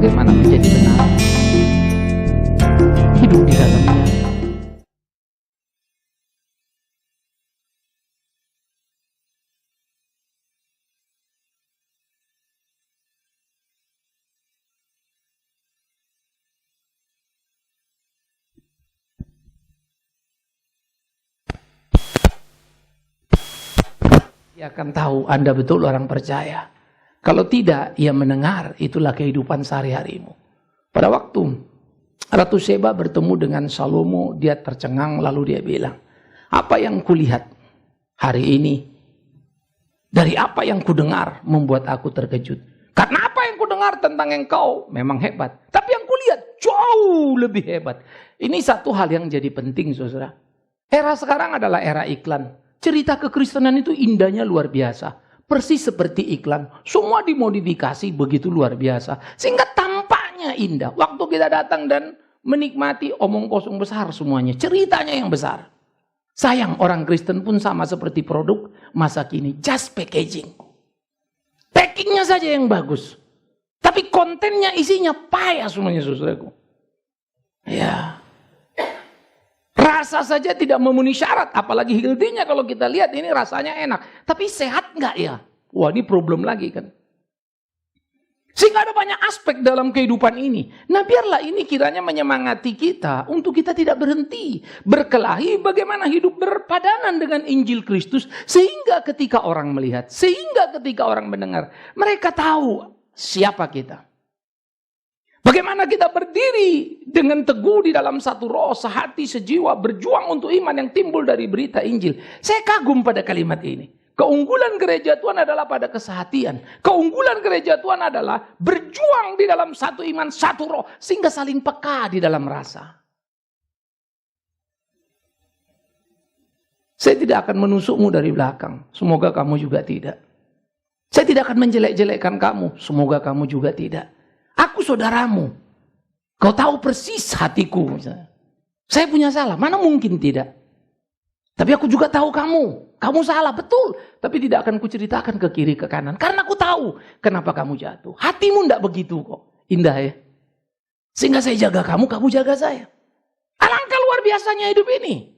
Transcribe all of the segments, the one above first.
bagaimana menjadi benar, hidup di dalamnya. Dia akan tahu Anda betul orang percaya. Kalau tidak, ia mendengar, itulah kehidupan sehari-harimu. Pada waktu Ratu Seba bertemu dengan Salomo, dia tercengang lalu dia bilang, apa yang kulihat hari ini, dari apa yang kudengar membuat aku terkejut. Karena apa yang kudengar tentang engkau memang hebat, tapi yang kulihat jauh lebih hebat. Ini satu hal yang jadi penting, saudara. Era sekarang adalah era iklan. Cerita kekristenan itu indahnya luar biasa. Persis seperti iklan. Semua dimodifikasi begitu luar biasa. Sehingga tampaknya indah. Waktu kita datang dan menikmati omong kosong besar semuanya. Ceritanya yang besar. Sayang orang Kristen pun sama seperti produk masa kini. Just packaging. Packingnya saja yang bagus. Tapi kontennya isinya payah semuanya saudaraku. Ya. Rasa saja tidak memenuhi syarat, apalagi healthy-nya kalau kita lihat ini rasanya enak. Tapi sehat nggak ya? Wah ini problem lagi kan. Sehingga ada banyak aspek dalam kehidupan ini. Nah biarlah ini kiranya menyemangati kita untuk kita tidak berhenti. Berkelahi bagaimana hidup berpadanan dengan Injil Kristus. Sehingga ketika orang melihat, sehingga ketika orang mendengar, mereka tahu siapa kita. Bagaimana kita berdiri dengan teguh di dalam satu roh, sehati, sejiwa, berjuang untuk iman yang timbul dari berita Injil. Saya kagum pada kalimat ini. Keunggulan gereja Tuhan adalah pada kesehatian. Keunggulan gereja Tuhan adalah berjuang di dalam satu iman, satu roh, sehingga saling peka di dalam rasa. Saya tidak akan menusukmu dari belakang. Semoga kamu juga tidak. Saya tidak akan menjelek-jelekkan kamu. Semoga kamu juga tidak. Aku saudaramu. Kau tahu persis hatiku. Misalnya. Saya punya salah. Mana mungkin tidak. Tapi aku juga tahu kamu. Kamu salah. Betul. Tapi tidak akan kuceritakan ke kiri ke kanan. Karena aku tahu kenapa kamu jatuh. Hatimu tidak begitu kok. Indah ya. Sehingga saya jaga kamu. Kamu jaga saya. Alangkah luar biasanya hidup ini.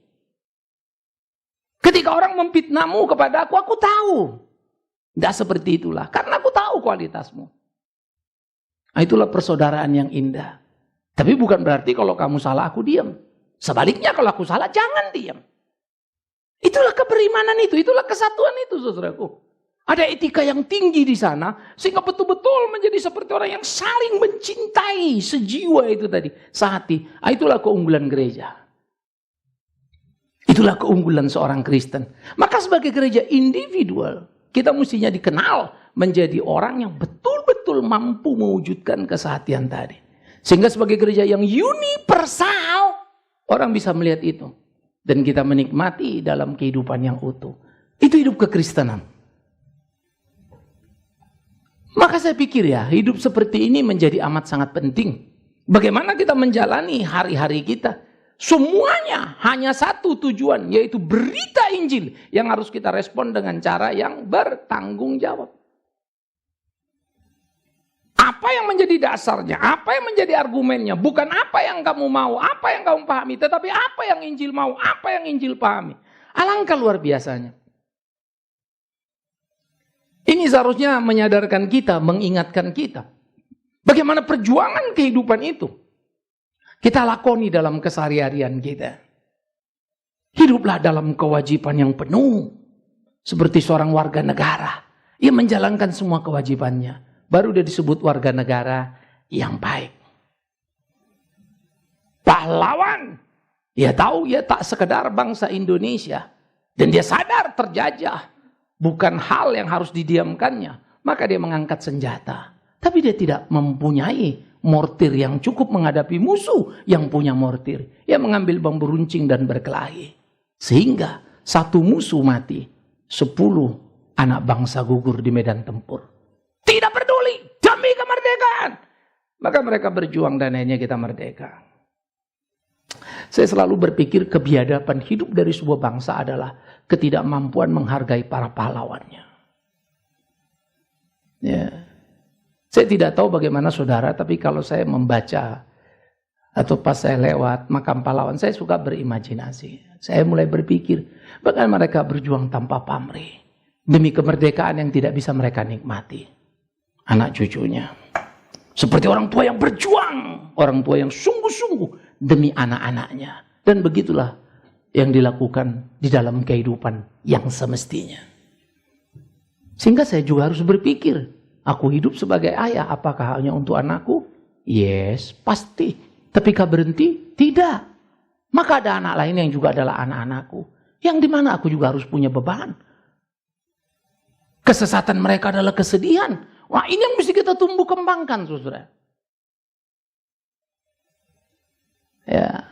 Ketika orang memfitnahmu kepada aku tahu. Tidak seperti itulah. Karena aku tahu kualitasmu. Nah, itulah persaudaraan yang indah. Tapi bukan berarti kalau kamu salah aku diam. Sebaliknya kalau aku salah jangan diam. Itulah keberimanan itu, itulah kesatuan itu saudaraku. Ada etika yang tinggi di sana sehingga betul-betul menjadi seperti orang yang saling mencintai sejiwa itu tadi, sehati. Nah, itulah keunggulan gereja. Itulah keunggulan seorang Kristen. Maka sebagai gereja individual, kita mestinya dikenal menjadi orang yang betul-betul mampu mewujudkan kesehatian tadi. Sehingga sebagai gereja yang universal, orang bisa melihat itu. Dan kita menikmati dalam kehidupan yang utuh. Itu hidup kekristenan. Maka saya pikir ya, hidup seperti ini menjadi amat sangat penting. Bagaimana kita menjalani hari-hari kita. Semuanya hanya satu tujuan, yaitu berita Injil. Yang harus kita respon dengan cara yang bertanggung jawab. Apa yang menjadi dasarnya, apa yang menjadi argumennya, bukan apa yang kamu mau, apa yang kamu pahami, tetapi apa yang Injil mau, apa yang Injil pahami. Alangkah luar biasanya. Ini seharusnya menyadarkan kita, mengingatkan kita. Bagaimana perjuangan kehidupan itu kita lakoni dalam keseharian kita. Hiduplah dalam kewajiban yang penuh. Seperti seorang warga negara. Ia menjalankan semua kewajibannya. Baru dia disebut warga negara yang baik. Pahlawan. Dia tahu ia tak sekedar bangsa Indonesia. Dan dia sadar terjajah. Bukan hal yang harus didiamkannya. Maka dia mengangkat senjata. Tapi dia tidak mempunyai mortir yang cukup menghadapi musuh yang punya mortir. Ia mengambil bambu runcing dan berkelahi. Sehingga satu musuh mati. 10 anak bangsa gugur di medan tempur. Tidak peduli demi kemerdekaan. Maka mereka berjuang dan akhirnya kita merdeka. Saya selalu berpikir kebiadaban hidup dari sebuah bangsa adalah ketidakmampuan menghargai para pahlawannya. Ya. Saya tidak tahu bagaimana saudara, tapi kalau saya membaca atau pas saya lewat makam pahlawan, saya suka berimajinasi. Saya mulai berpikir, bagaimana mereka berjuang tanpa pamrih demi kemerdekaan yang tidak bisa mereka nikmati. Anak cucunya seperti orang tua yang berjuang, orang tua yang sungguh-sungguh demi anak-anaknya. Dan begitulah yang dilakukan di dalam kehidupan yang semestinya. Sehingga saya juga harus berpikir, aku hidup sebagai ayah, apakah hanya untuk anakku? Yes, pasti. Tapi kah berhenti? Tidak. Maka ada anak lain yang juga adalah anak-anakku, yang dimana aku juga harus punya beban. Kesesatan mereka adalah kesedihan. Wah, ini yang mesti kita tumbuh kembangkan, saudara. Ya,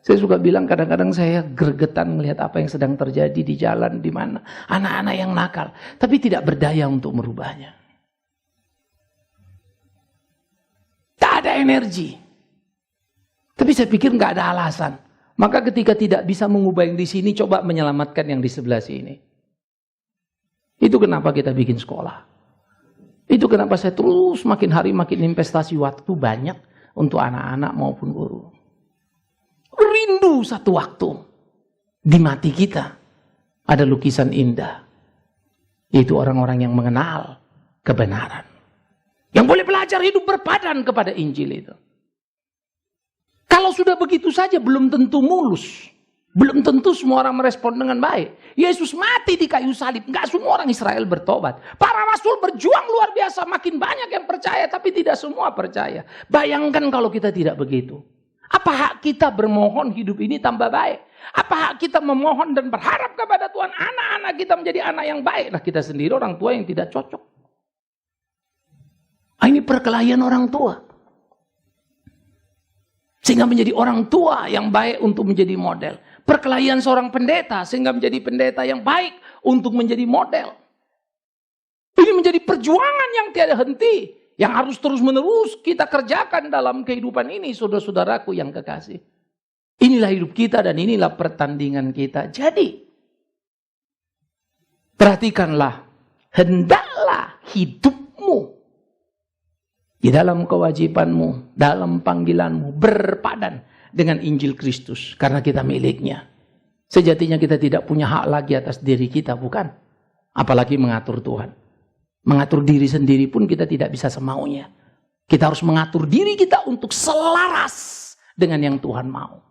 saya suka bilang kadang-kadang saya gregetan melihat apa yang sedang terjadi di jalan, di mana anak-anak yang nakal, tapi tidak berdaya untuk merubahnya. Tak ada energi. Tapi saya pikir nggak ada alasan. Maka ketika tidak bisa mengubah yang di sini, coba menyelamatkan yang di sebelah sini. Itu kenapa kita bikin sekolah. Itu kenapa saya terus makin hari makin investasi waktu banyak untuk anak-anak maupun guru. Rindu satu waktu di mati kita ada lukisan indah. Yaitu orang-orang yang mengenal kebenaran. Yang boleh belajar hidup berpadan kepada Injil itu. Kalau sudah begitu saja belum tentu mulus. Belum tentu semua orang merespon dengan baik. Yesus mati di kayu salib. Enggak semua orang Israel bertobat. Para rasul berjuang luar biasa. Makin banyak yang percaya tapi tidak semua percaya. Bayangkan kalau kita tidak begitu. Apa hak kita bermohon hidup ini tambah baik? Apa hak kita memohon dan berharap kepada Tuhan anak-anak kita menjadi anak yang baik? Nah, kita sendiri orang tua yang tidak cocok. Ini perkelahian orang tua. Sehingga menjadi orang tua yang baik untuk menjadi model. Perkelahian seorang pendeta sehingga menjadi pendeta yang baik untuk menjadi model. Ini menjadi perjuangan yang tiada henti. Yang harus terus-menerus kita kerjakan dalam kehidupan ini, saudara-saudaraku yang kekasih. Inilah hidup kita dan inilah pertandingan kita. Jadi, perhatikanlah, hendaklah hidupmu di dalam kewajibanmu, dalam panggilanmu, berpadan dengan Injil Kristus. Karena kita miliknya. Sejatinya kita tidak punya hak lagi atas diri kita, bukan? Apalagi mengatur Tuhan. Mengatur diri sendiri pun kita tidak bisa semaunya. Kita harus mengatur diri kita untuk selaras dengan yang Tuhan mau.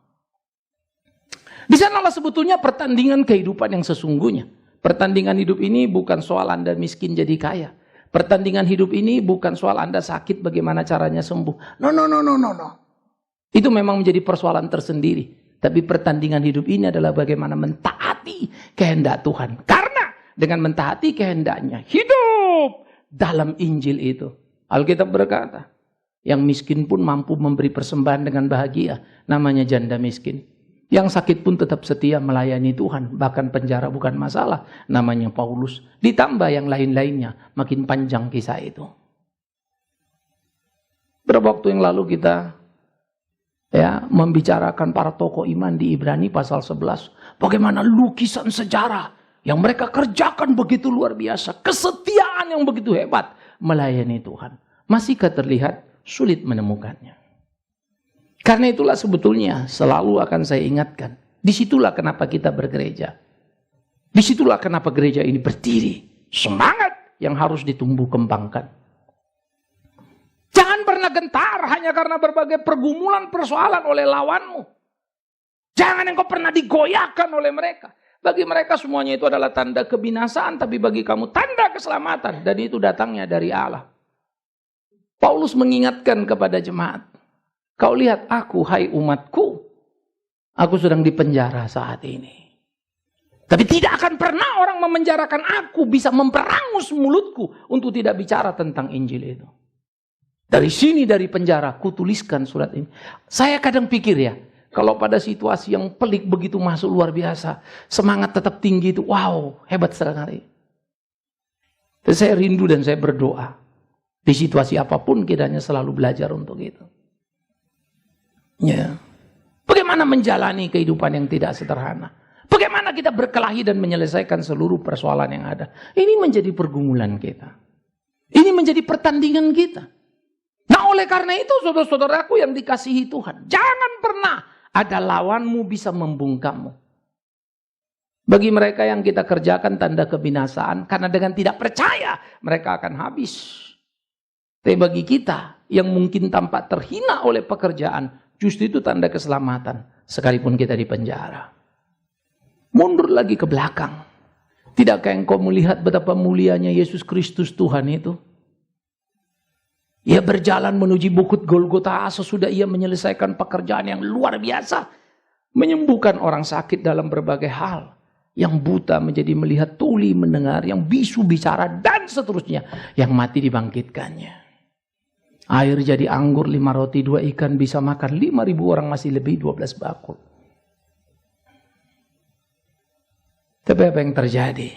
Di sanalah sebetulnya pertandingan kehidupan yang sesungguhnya. Pertandingan hidup ini bukan soal Anda miskin jadi kaya. Pertandingan hidup ini bukan soal Anda sakit bagaimana caranya sembuh. No. Itu memang menjadi persoalan tersendiri. Tapi pertandingan hidup ini adalah bagaimana mentaati kehendak Tuhan. Karena dengan mentaati kehendaknya hidup dalam Injil itu. Alkitab berkata, yang miskin pun mampu memberi persembahan dengan bahagia. Namanya janda miskin. Yang sakit pun tetap setia melayani Tuhan. Bahkan penjara bukan masalah. Namanya Paulus. Ditambah yang lain-lainnya. Makin panjang kisah itu. Beberapa waktu yang lalu kita membicarakan para tokoh iman di Ibrani pasal 11. Bagaimana lukisan sejarah yang mereka kerjakan begitu luar biasa. Kesetiaan yang begitu hebat melayani Tuhan. Masihkah terlihat sulit menemukannya? Karena itulah sebetulnya selalu akan saya ingatkan. Disitulah kenapa kita bergereja. Disitulah kenapa gereja ini berdiri. Semangat yang harus ditumbuh kembangkan. Jangan pernah gentar hanya karena berbagai pergumulan persoalan oleh lawanmu. Jangan engkau pernah digoyahkan oleh mereka. Bagi mereka semuanya itu adalah tanda kebinasaan, tapi bagi kamu tanda keselamatan. Dan itu datangnya dari Allah. Paulus mengingatkan kepada jemaat. Kau lihat aku, hai umatku. Aku sedang dipenjara saat ini. Tapi tidak akan pernah orang memenjarakan aku bisa memperangus mulutku untuk tidak bicara tentang Injil itu. Dari sini, dari penjara, kutuliskan surat ini. Saya kadang pikir ya, kalau pada situasi yang pelik begitu masuk luar biasa, semangat tetap tinggi itu, wow, hebat sekali. Dan saya rindu dan saya berdoa. Di situasi apapun kita hanya selalu belajar untuk itu. Ya. Bagaimana menjalani kehidupan yang tidak sederhana. Bagaimana kita berkelahi dan menyelesaikan seluruh persoalan yang ada. Ini menjadi pergumulan kita. Ini menjadi pertandingan kita. oleh karena itu saudara-saudaraku yang dikasihi Tuhan, jangan pernah ada lawanmu bisa membungkammu. Bagi mereka yang kita kerjakan tanda kebinasaan, karena dengan tidak percaya mereka akan habis. Tapi bagi kita yang mungkin tampak terhina oleh pekerjaan, justru itu tanda keselamatan, sekalipun kita di penjara. Mundur lagi ke belakang. Tidakkah engkau melihat betapa mulianya Yesus Kristus Tuhan itu? Ia berjalan menuju bukit Golgota sesudah ia menyelesaikan pekerjaan yang luar biasa. Menyembuhkan orang sakit dalam berbagai hal. Yang buta menjadi melihat, tuli mendengar, yang bisu bicara, dan seterusnya. Yang mati dibangkitkannya. Air jadi anggur, 5 roti 2 ikan bisa makan 5.000 orang, masih lebih 12 bakul. Tapi apa yang terjadi?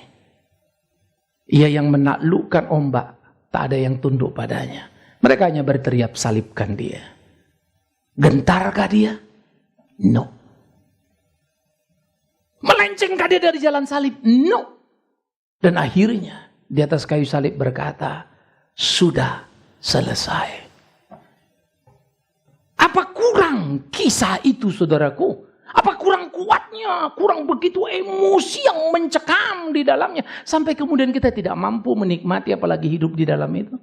Ia yang menaklukkan ombak, tak ada yang tunduk padanya. Mereka hanya berteriak, salibkan dia. Gentarkah dia? No. Melencengkah dia dari jalan salib? No. Dan akhirnya di atas kayu salib berkata, sudah selesai. Apa kurang kisah itu saudaraku? Apa kurang kuatnya, kurang begitu emosi yang mencekam di dalamnya. Sampai kemudian kita tidak mampu menikmati apalagi hidup di dalam itu.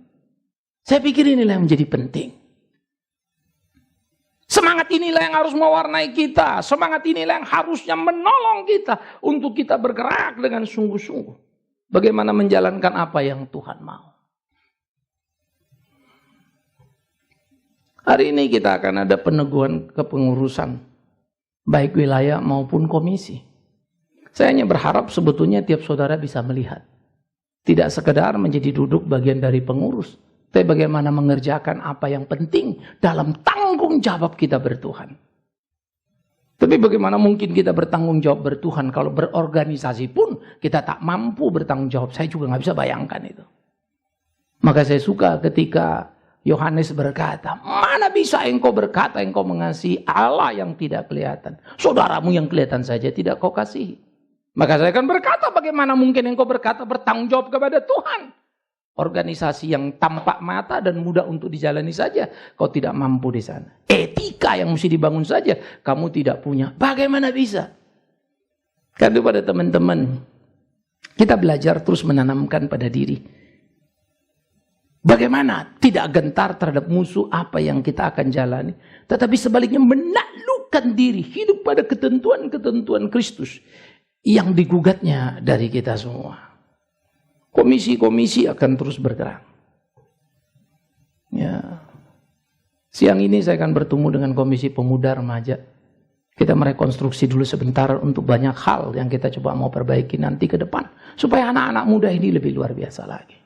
Saya pikir inilah yang menjadi penting. Semangat inilah yang harus mewarnai kita. Semangat inilah yang harusnya menolong kita. Untuk kita bergerak dengan sungguh-sungguh. Bagaimana menjalankan apa yang Tuhan mau. Hari ini kita akan ada peneguhan kepengurusan. Baik wilayah maupun komisi. Saya hanya berharap sebetulnya tiap saudara bisa melihat. Tidak sekedar menjadi duduk bagian dari pengurus. Tapi bagaimana mengerjakan apa yang penting dalam tanggung jawab kita bertuhan. Tapi bagaimana mungkin kita bertanggung jawab bertuhan kalau berorganisasi pun kita tak mampu bertanggung jawab. Saya juga nggak bisa bayangkan itu. Maka saya suka ketika Yohanes berkata, mana bisa engkau berkata engkau mengasihi Allah yang tidak kelihatan. Saudaramu yang kelihatan saja tidak kau kasihi. Maka saya akan berkata, bagaimana mungkin engkau berkata bertanggung jawab kepada Tuhan. Organisasi yang tampak mata dan mudah untuk dijalani saja, kau tidak mampu di sana. Etika yang mesti dibangun saja, kamu tidak punya. Bagaimana bisa? Karena pada teman-teman, kita belajar terus menanamkan pada diri. Bagaimana tidak gentar terhadap musuh apa yang kita akan jalani. Tetapi sebaliknya menaklukkan diri. Hidup pada ketentuan-ketentuan Kristus. Yang digugatnya dari kita semua. Komisi-komisi akan terus bergerak. Ya. Siang ini saya akan bertemu dengan Komisi Pemuda Remaja. Kita merekonstruksi dulu sebentar untuk banyak hal yang kita coba mau perbaiki nanti ke depan. Supaya anak-anak muda ini lebih luar biasa lagi.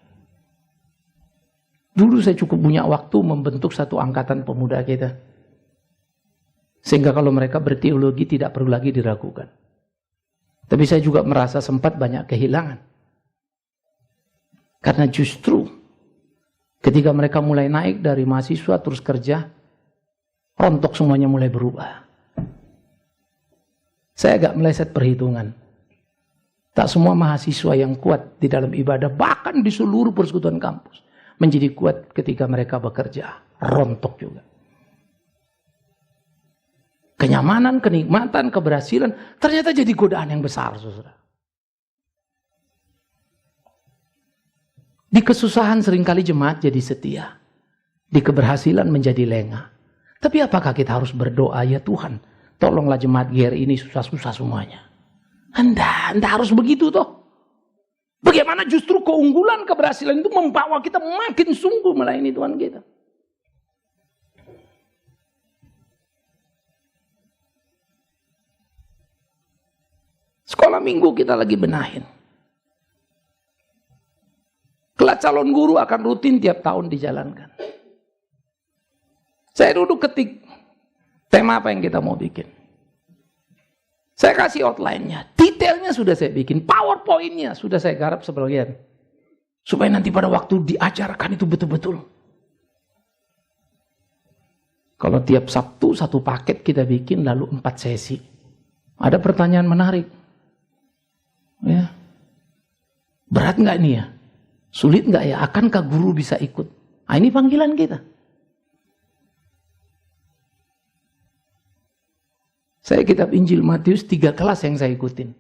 Dulu saya cukup punya waktu membentuk satu angkatan pemuda kita. Sehingga kalau mereka berteologi tidak perlu lagi diragukan. Tapi saya juga merasa sempat banyak kehilangan. Karena justru ketika mereka mulai naik dari mahasiswa terus kerja, rontok semuanya mulai berubah. Saya agak meleset perhitungan. Tak semua mahasiswa yang kuat di dalam ibadah, bahkan di seluruh persekutuan kampus, menjadi kuat ketika mereka bekerja. Rontok juga. Kenyamanan, kenikmatan, keberhasilan, ternyata jadi godaan yang besar, saudara. Di kesusahan seringkali jemaat jadi setia. Di keberhasilan menjadi lengah. Tapi apakah kita harus berdoa, ya Tuhan, tolonglah jemaat GR ini susah-susah semuanya. Anda harus begitu toh. Bagaimana justru keunggulan keberhasilan itu membawa kita makin sungguh melayani Tuhan kita. Sekolah minggu kita lagi benahin. Kelas calon guru akan rutin tiap tahun dijalankan. Saya duduk ketik tema apa yang kita mau bikin. Saya kasih outline-nya, detailnya sudah saya bikin, PowerPoint-nya sudah saya garap sebagian. Supaya nanti pada waktu diajarkan itu betul-betul. Kalau tiap Sabtu satu paket kita bikin lalu 4 sesi. Ada pertanyaan menarik. Ya. Berat nggak ini ya? Sulit nggak ya? Akankah guru bisa ikut? Nah, ini panggilan kita. Saya kitab Injil Matius 3 kelas yang saya ikutin.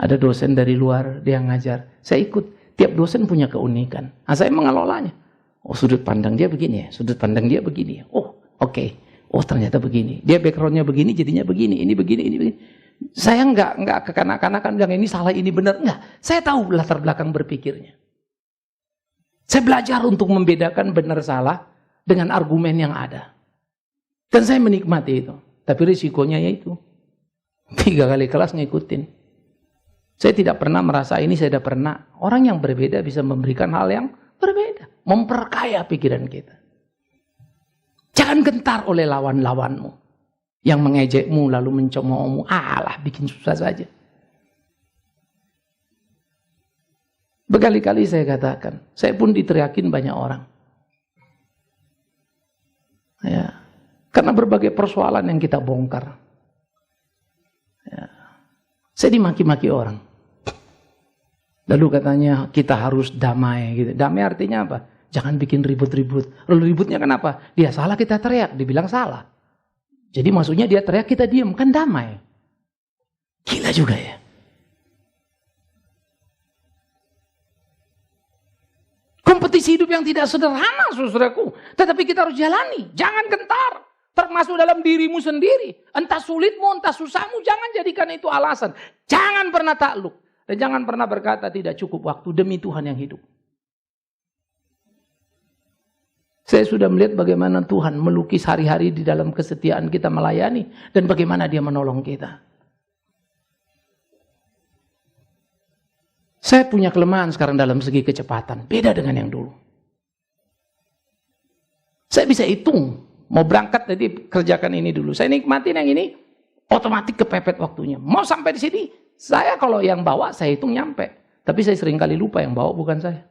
Ada dosen dari luar, dia ngajar. Saya ikut. Tiap dosen punya keunikan. Nah, saya mengelolanya. Oh, sudut pandang dia begini ya. Sudut pandang dia begini ya. Oh, oke. Oh, ternyata begini. Dia backgroundnya begini, jadinya begini. Ini begini, ini begini. Saya nggak kekanak-kanakan bilang ini salah, ini benar. Enggak. Saya tahu latar belakang berpikirnya. Saya belajar untuk membedakan benar salah dengan argumen yang ada. Dan saya menikmati itu. Tapi risikonya yaitu 3 kali kelas ngikutin. Saya tidak pernah merasa ini, saya tidak pernah. Orang yang berbeda bisa memberikan hal yang berbeda. Memperkaya pikiran kita. Jangan gentar oleh lawan-lawanmu. Yang mengejekmu lalu mencemoohmu. Alah, bikin susah saja. Berkali-kali saya katakan. Saya pun diteriakin banyak orang. Ya, karena berbagai persoalan yang kita bongkar. Ya. Saya dimaki-maki orang. Lalu katanya kita harus damai gitu. Damai artinya apa? Jangan bikin ribut-ribut. Lalu ributnya kenapa? Dia salah kita teriak, dibilang salah. Jadi maksudnya dia teriak kita diam, kan damai. Gila juga ya. Kompetisi hidup yang tidak sederhana, saudaraku. Tetapi kita harus jalani. Jangan gentar. Termasuk dalam dirimu sendiri. Entah sulitmu, entah susahmu. Jangan jadikan itu alasan. Jangan pernah takluk. Dan jangan pernah berkata tidak cukup waktu demi Tuhan yang hidup. Saya sudah melihat bagaimana Tuhan melukis hari-hari di dalam kesetiaan kita melayani. Dan bagaimana dia menolong kita. Saya punya kelemahan sekarang dalam segi kecepatan. Beda dengan yang dulu. Saya bisa hitung. Mau berangkat jadi kerjakan ini dulu. Saya nikmatin yang ini. Otomatis kepepet waktunya. Mau sampai di sini. Saya kalau yang bawa saya hitung nyampe. Tapi saya sering kali lupa yang bawa bukan saya.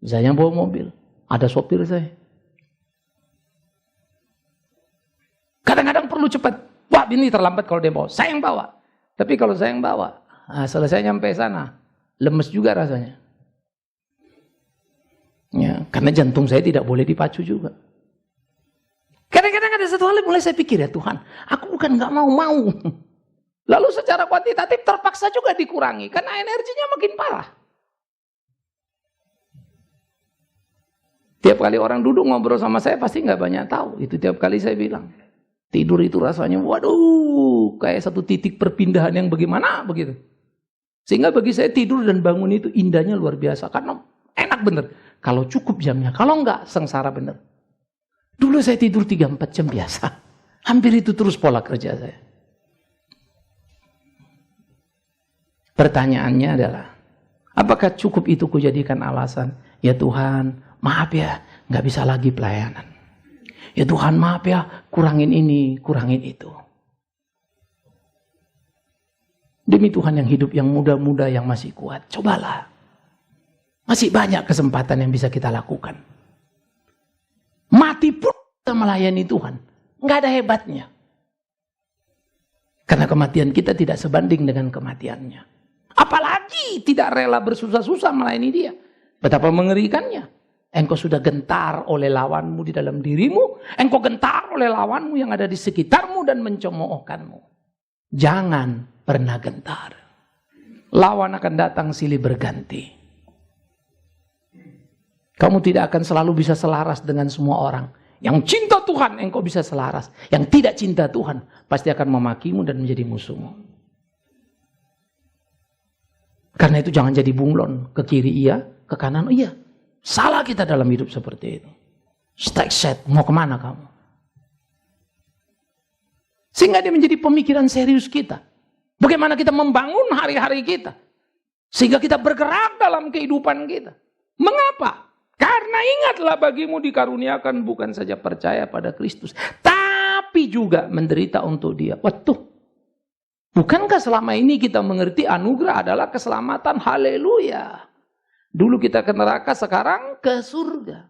Saya yang bawa mobil. Ada sopir saya. Kadang-kadang perlu cepat. Wah ini terlambat kalau dia bawa. Saya yang bawa. Tapi kalau saya yang bawa. Selesai nyampe sana. Lemes juga rasanya. Ya, karena jantung saya tidak boleh dipacu juga. Kadang-kadang ada satu hal yang mulai saya pikir ya Tuhan. Aku bukan nggak mau. Lalu secara kuantitatif terpaksa juga dikurangi. Karena energinya makin parah. Tiap kali orang duduk ngobrol sama saya pasti nggak banyak tahu. Itu tiap kali saya bilang. Tidur itu rasanya waduh. Kayak satu titik perpindahan yang bagaimana begitu. Sehingga bagi saya tidur dan bangun itu indahnya luar biasa. Karena enak bener. Kalau cukup jamnya. Kalau enggak sengsara bener. Dulu saya tidur 3-4 jam biasa. Hampir itu terus pola kerja saya. Pertanyaannya adalah, apakah cukup itu kujadikan alasan? Ya Tuhan, maaf ya, nggak bisa lagi pelayanan. Ya Tuhan, maaf ya, kurangin ini, kurangin itu. Demi Tuhan yang hidup, yang muda-muda, yang masih kuat, cobalah. Masih banyak kesempatan yang bisa kita lakukan. Mati pun kita melayani Tuhan. Nggak ada hebatnya. Karena kematian kita tidak sebanding dengan kematiannya. Apalagi tidak rela bersusah-susah melayani dia. Betapa mengerikannya. Engkau sudah gentar oleh lawanmu di dalam dirimu. Engkau gentar oleh lawanmu yang ada di sekitarmu dan mencemoohkanmu. Jangan pernah gentar. Lawan akan datang silih berganti. Kamu tidak akan selalu bisa selaras dengan semua orang. Yang cinta Tuhan engkau bisa selaras. Yang tidak cinta Tuhan pasti akan memakimu dan menjadi musuhmu. Karena itu jangan jadi bunglon. Ke kiri iya, ke kanan iya. Salah kita dalam hidup seperti itu. Stack set, mau kemana kamu? Sehingga dia menjadi pemikiran serius kita. Bagaimana kita membangun hari-hari kita. Sehingga kita bergerak dalam kehidupan kita. Mengapa? Karena ingatlah bagimu dikaruniakan bukan saja percaya pada Kristus. Tapi juga menderita untuk dia. Waduh. Bukankah selama ini kita mengerti anugerah adalah keselamatan? Haleluya. Dulu kita ke neraka, sekarang ke surga.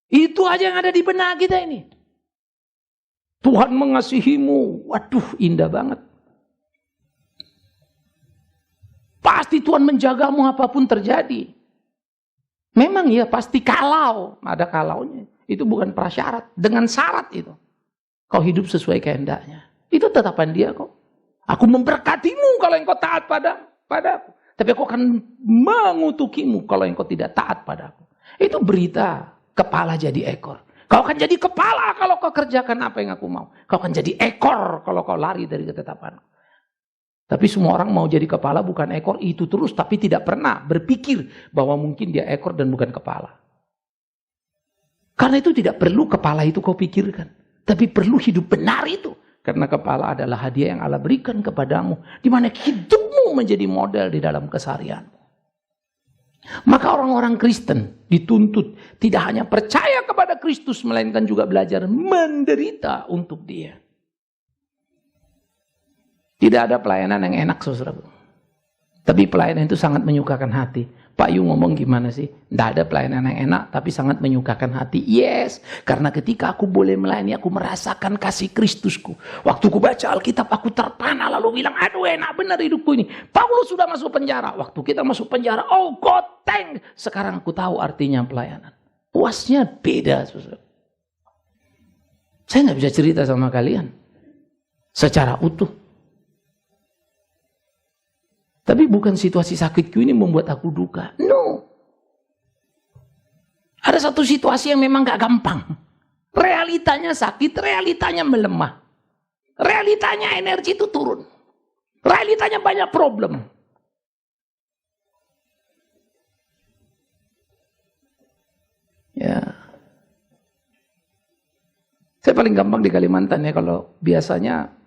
Itu aja yang ada di benak kita ini. Tuhan mengasihimu. Waduh, indah banget. Pasti Tuhan menjagamu apapun terjadi. Memang ya pasti kalau. Ada kalaunya. Itu bukan prasyarat. Dengan syarat itu. Kau hidup sesuai kehendaknya. Itu tetapan dia kok. Aku memberkatimu kalau engkau taat padaku. Tapi aku akan mengutukimu kalau engkau tidak taat padaku. Itu berita kepala jadi ekor. Kau akan jadi kepala kalau kau kerjakan apa yang aku mau. Kau akan jadi ekor kalau kau lari dari ketetapanku. Tapi semua orang mau jadi kepala bukan ekor itu terus. Tapi tidak pernah berpikir bahwa mungkin dia ekor dan bukan kepala. Karena itu tidak perlu kepala itu kau pikirkan. Tapi perlu hidup benar itu. Karena kepala adalah hadiah yang Allah berikan kepadamu. Di mana hidupmu menjadi model di dalam keseharianmu. Maka orang-orang Kristen dituntut tidak hanya percaya kepada Kristus. Melainkan juga belajar menderita untuk dia. Tidak ada pelayanan yang enak, saudaraku. Tapi pelayanan itu sangat menyukakan hati. Pak Yu ngomong gimana sih? Tidak ada pelayanan yang enak, tapi sangat menyukakan hati. Yes, karena ketika aku boleh melayani, aku merasakan kasih Kristusku. Waktu aku baca Alkitab, aku terpana lalu bilang, aduh enak benar hidupku ini. Paulus sudah masuk penjara. Waktu kita masuk penjara, oh God thank. Sekarang aku tahu artinya pelayanan. Puasnya beda, saudara. Saya nggak bisa cerita sama kalian secara utuh. Tapi bukan situasi sakitku ini membuat aku duka. No. Ada satu situasi yang memang gak gampang. Realitanya sakit, realitanya melemah. Realitanya energi itu turun. Realitanya banyak problem. Ya. Saya paling gampang di Kalimantan ya, kalau biasanya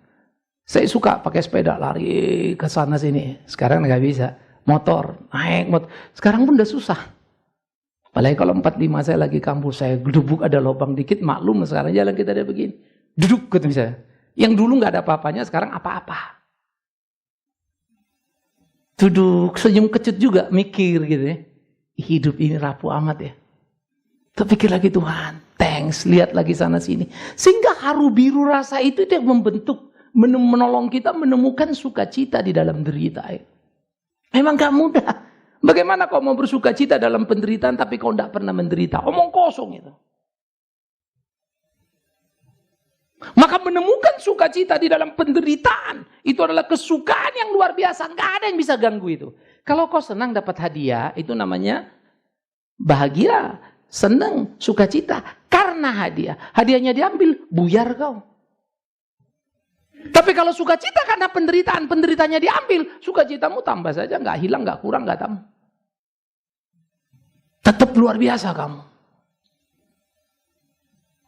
saya suka pakai sepeda lari ke sana sini. Sekarang nggak bisa. Motor, naik motor. Sekarang pun udah susah. Apalagi kalau 45 saya lagi kampus, saya gedubuk ada lubang dikit, maklum sekarang jalan kita ada begini. Duduk gitu misalnya. Yang dulu nggak ada apa-apanya, sekarang apa-apa. Duduk, senyum kecut juga, mikir gitu ya. Hidup ini rapuh amat ya. Terpikir lagi Tuhan, thanks, lihat lagi sana sini. Sehingga haru biru rasa itu yang membentuk, menolong kita menemukan sukacita di dalam derita. Memang gak mudah. Bagaimana kau mau bersukacita dalam penderitaan tapi kau tidak pernah menderita? Omong kosong itu. Maka menemukan sukacita di dalam penderitaan itu adalah kesukaan yang luar biasa. Gak ada yang bisa ganggu itu. Kalau kau senang dapat hadiah, itu namanya bahagia, senang, sukacita. Karena hadiah. Hadiahnya diambil, buyar kau. Tapi kalau sukacita karena penderitaannya diambil, sukacitamu tambah saja, nggak hilang, nggak kurang, nggak tambah. Tetap luar biasa kamu.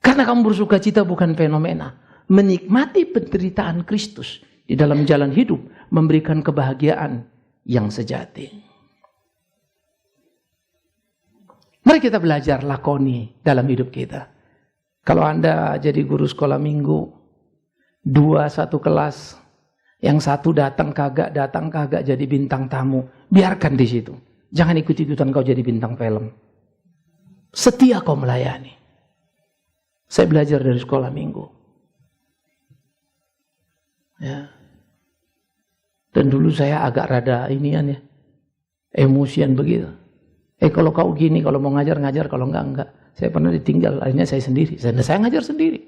Karena kamu bersukacita bukan fenomena. Menikmati penderitaan Kristus di dalam jalan hidup, memberikan kebahagiaan yang sejati. Mari kita belajar lakoni dalam hidup kita. Kalau Anda jadi guru sekolah minggu, 2 satu kelas, yang satu datang kagak jadi bintang tamu, biarkan di situ. Jangan ikut-ikutan kau jadi bintang film. Setia kau melayani. Saya belajar dari sekolah minggu. Ya. Dan dulu saya agak rada inian ya, emosian begitu. Kalau kau gini, kalau mau ngajar, kalau enggak. Saya pernah ditinggal, akhirnya saya sendiri. Saya ngajar sendiri.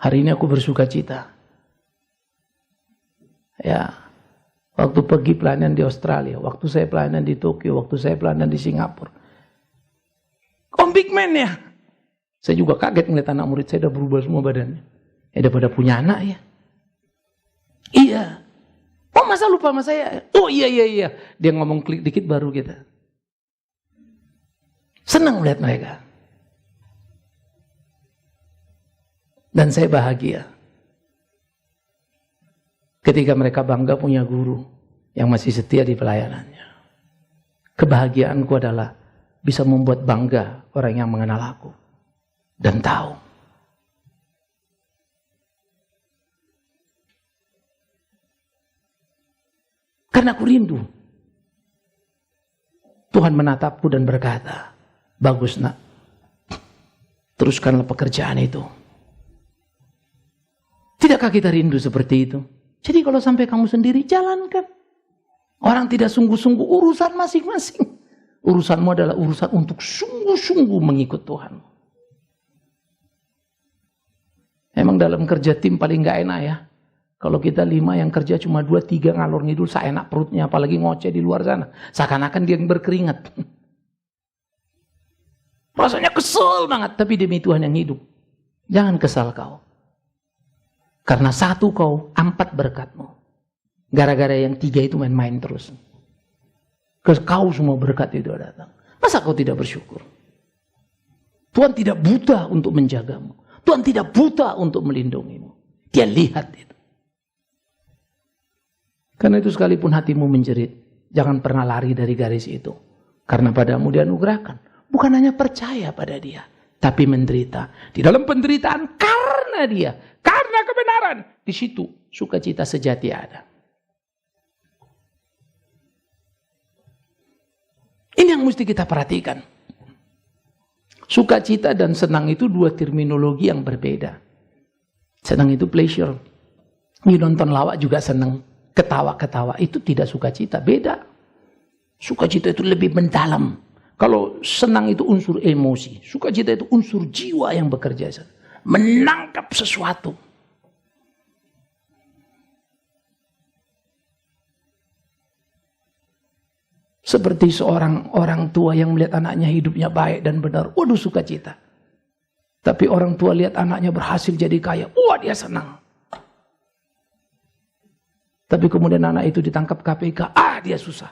Hari ini aku bersuka cita. Ya, waktu pergi pelayanan di Australia, waktu saya pelayanan di Tokyo, waktu saya pelayanan di Singapura. Om Big Man ya. Saya juga kaget melihat anak murid saya udah berubah semua badannya. Udah pada punya anak ya. Iya. Oh masa lupa sama saya? Oh iya. Dia ngomong klik dikit baru kita. Senang melihat mereka. Dan saya bahagia ketika mereka bangga punya guru yang masih setia di pelayanannya. Kebahagiaanku adalah bisa membuat bangga orang yang mengenal aku dan tahu. Karena aku rindu. Tuhan menatapku dan berkata, bagus nak, teruskanlah pekerjaan itu. Tidakkah kita rindu seperti itu? Jadi kalau sampai kamu sendiri, jalankan. Orang tidak sungguh-sungguh, urusan masing-masing. Urusanmu adalah urusan untuk sungguh-sungguh mengikut Tuhan. Emang dalam kerja tim paling gak enak ya. Kalau kita 5 yang kerja cuma 2-3 ngalor ngidul, seenak perutnya, apalagi ngoceh di luar sana. Seakan-akan dia yang berkeringat. Rasanya kesel banget, tapi demi Tuhan yang hidup. Jangan kesal kau. Karena 1 kau, 4 berkatmu. Gara-gara yang 3 itu main-main terus. Kau semua berkat itu datang. Masa kau tidak bersyukur? Tuhan tidak buta untuk menjagamu. Tuhan tidak buta untuk melindungimu. Dia lihat itu. Karena itu sekalipun hatimu menjerit, jangan pernah lari dari garis itu. Karena padamu dianugerahkan. Bukan hanya percaya pada dia, tapi menderita. Di dalam penderitaan karena dia, karena kebenaran. Di situ sukacita sejati ada. Ini yang mesti kita perhatikan. Sukacita dan senang itu 2 terminologi yang berbeda. Senang itu pleasure. You nonton lawak juga senang. Ketawa-ketawa itu tidak sukacita, beda. Sukacita itu lebih mendalam. Kalau senang itu unsur emosi, sukacita itu unsur jiwa yang bekerja, menangkap sesuatu. Seperti seorang orang tua yang melihat anaknya hidupnya baik dan benar, waduh sukacita. Tapi orang tua lihat anaknya berhasil jadi kaya, wah dia senang. Tapi kemudian anak itu ditangkap KPK, dia susah.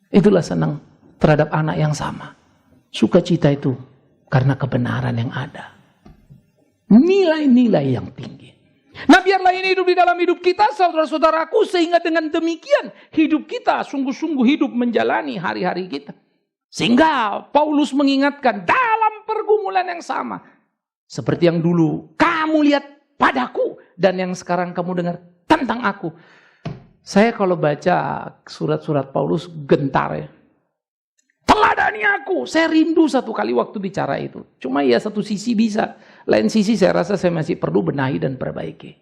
Itulah senang terhadap anak yang sama. Sukacita itu karena kebenaran yang ada. Nilai-nilai yang tinggi. Nah biarlah ini hidup di dalam hidup kita, saudara-saudaraku, sehingga dengan demikian hidup kita sungguh-sungguh hidup menjalani hari-hari kita. Sehingga Paulus mengingatkan dalam pergumulan yang sama. Seperti yang dulu kamu lihat padaku dan yang sekarang kamu dengar tentang aku. Saya kalau baca surat-surat Paulus gentar ya. Teladani aku. Saya rindu satu kali waktu bicara itu. Cuma ya satu sisi bisa. Lain sisi saya rasa saya masih perlu benahi dan perbaiki.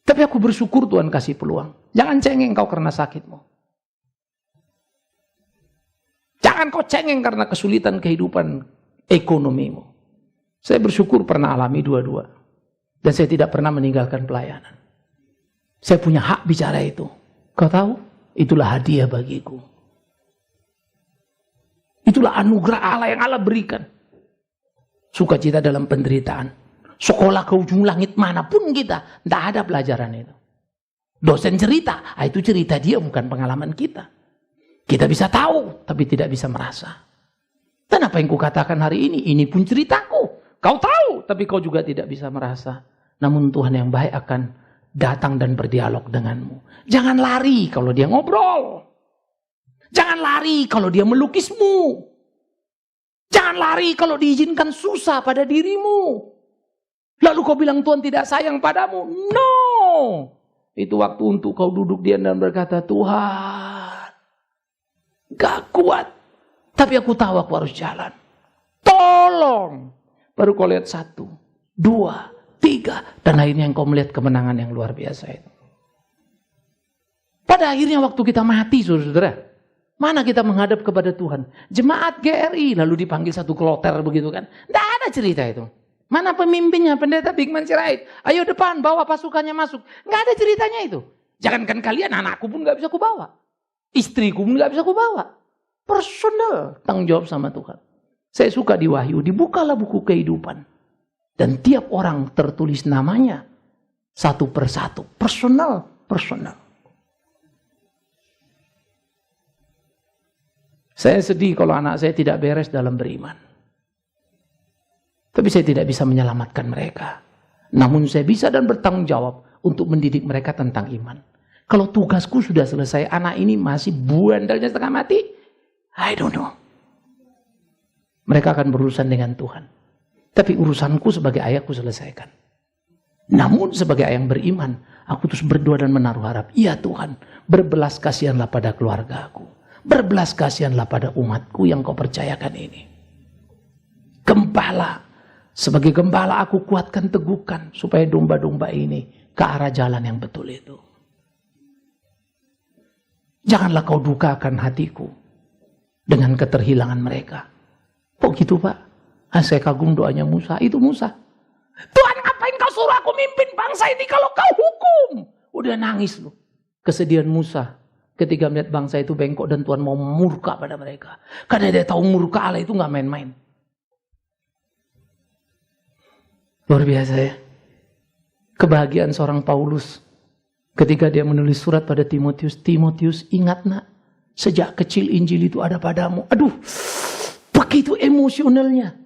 Tapi aku bersyukur Tuhan kasih peluang. Jangan cengeng kau karena sakitmu. Jangan kau cengeng karena kesulitan kehidupan ekonomimu. Saya bersyukur pernah alami dua-dua. Dan saya tidak pernah meninggalkan pelayanan. Saya punya hak bicara itu. Kau tahu? Itulah hadiah bagiku. Itulah anugerah Allah yang Allah berikan. Sukacita dalam penderitaan. Sekolah ke ujung langit manapun kita, tidak ada pelajaran itu. Dosen cerita, itu cerita dia bukan pengalaman kita. Kita bisa tahu, tapi tidak bisa merasa. Dan apa yang kukatakan hari ini pun ceritaku. Kau tahu, tapi kau juga tidak bisa merasa. Namun Tuhan yang baik akan datang dan berdialog denganmu. Jangan lari kalau dia ngobrol. Jangan lari kalau dia melukismu. Jangan lari kalau diizinkan susah pada dirimu. Lalu kau bilang Tuhan tidak sayang padamu. No. Itu waktu untuk kau duduk diam dan berkata, Tuhan, gak kuat. Tapi aku tahu aku harus jalan. Tolong. Baru kau lihat 1, 2, 3. Dan akhirnya kau melihat kemenangan yang luar biasa itu. Pada akhirnya waktu kita mati, saudara, mana kita menghadap kepada Tuhan? Jemaat GRI, lalu dipanggil satu kloter begitu kan. Tidak ada cerita itu. Mana pemimpinnya, pendeta Bigman Sirait? Ayo depan, bawa pasukannya masuk. Nggak ada ceritanya itu. Jangankan kalian, anakku pun nggak bisa kubawa. Istriku pun nggak bisa kubawa. Personal, tanggung jawab sama Tuhan. Saya suka di Wahyu, dibukalah buku kehidupan. Dan tiap orang tertulis namanya. Satu persatu. Personal. Saya sedih kalau anak saya tidak beres dalam beriman. Tapi saya tidak bisa menyelamatkan mereka. Namun saya bisa dan bertanggung jawab untuk mendidik mereka tentang iman. Kalau tugasku sudah selesai, anak ini masih buandalnya setengah mati, I don't know. Mereka akan berurusan dengan Tuhan. Tapi urusanku sebagai ayahku selesaikan. Namun sebagai ayah yang beriman, aku terus berdoa dan menaruh harap. Ya Tuhan, berbelas kasihanlah pada keluargaku. Berbelas kasihanlah pada umatku yang kau percayakan ini. Gembala. Sebagai gembala aku kuatkan, teguhkan. Supaya domba-domba ini ke arah jalan yang betul itu. Janganlah kau dukakan hatiku dengan keterhilangan mereka. Kok gitu Pak? Saya kagum doanya Musa. Itu Musa. Tuhan, ngapain kau suruh aku mimpin bangsa ini kalau kau hukum? Udah nangis loh. Kesedihan Musa ketika melihat bangsa itu bengkok dan Tuhan mau murka pada mereka. Karena dia tahu murka Allah itu gak main-main. Luar biasa ya. Kebahagiaan seorang Paulus ketika dia menulis surat pada Timotius. Timotius, ingat nak, sejak kecil Injil itu ada padamu. Aduh, begitu emosionalnya.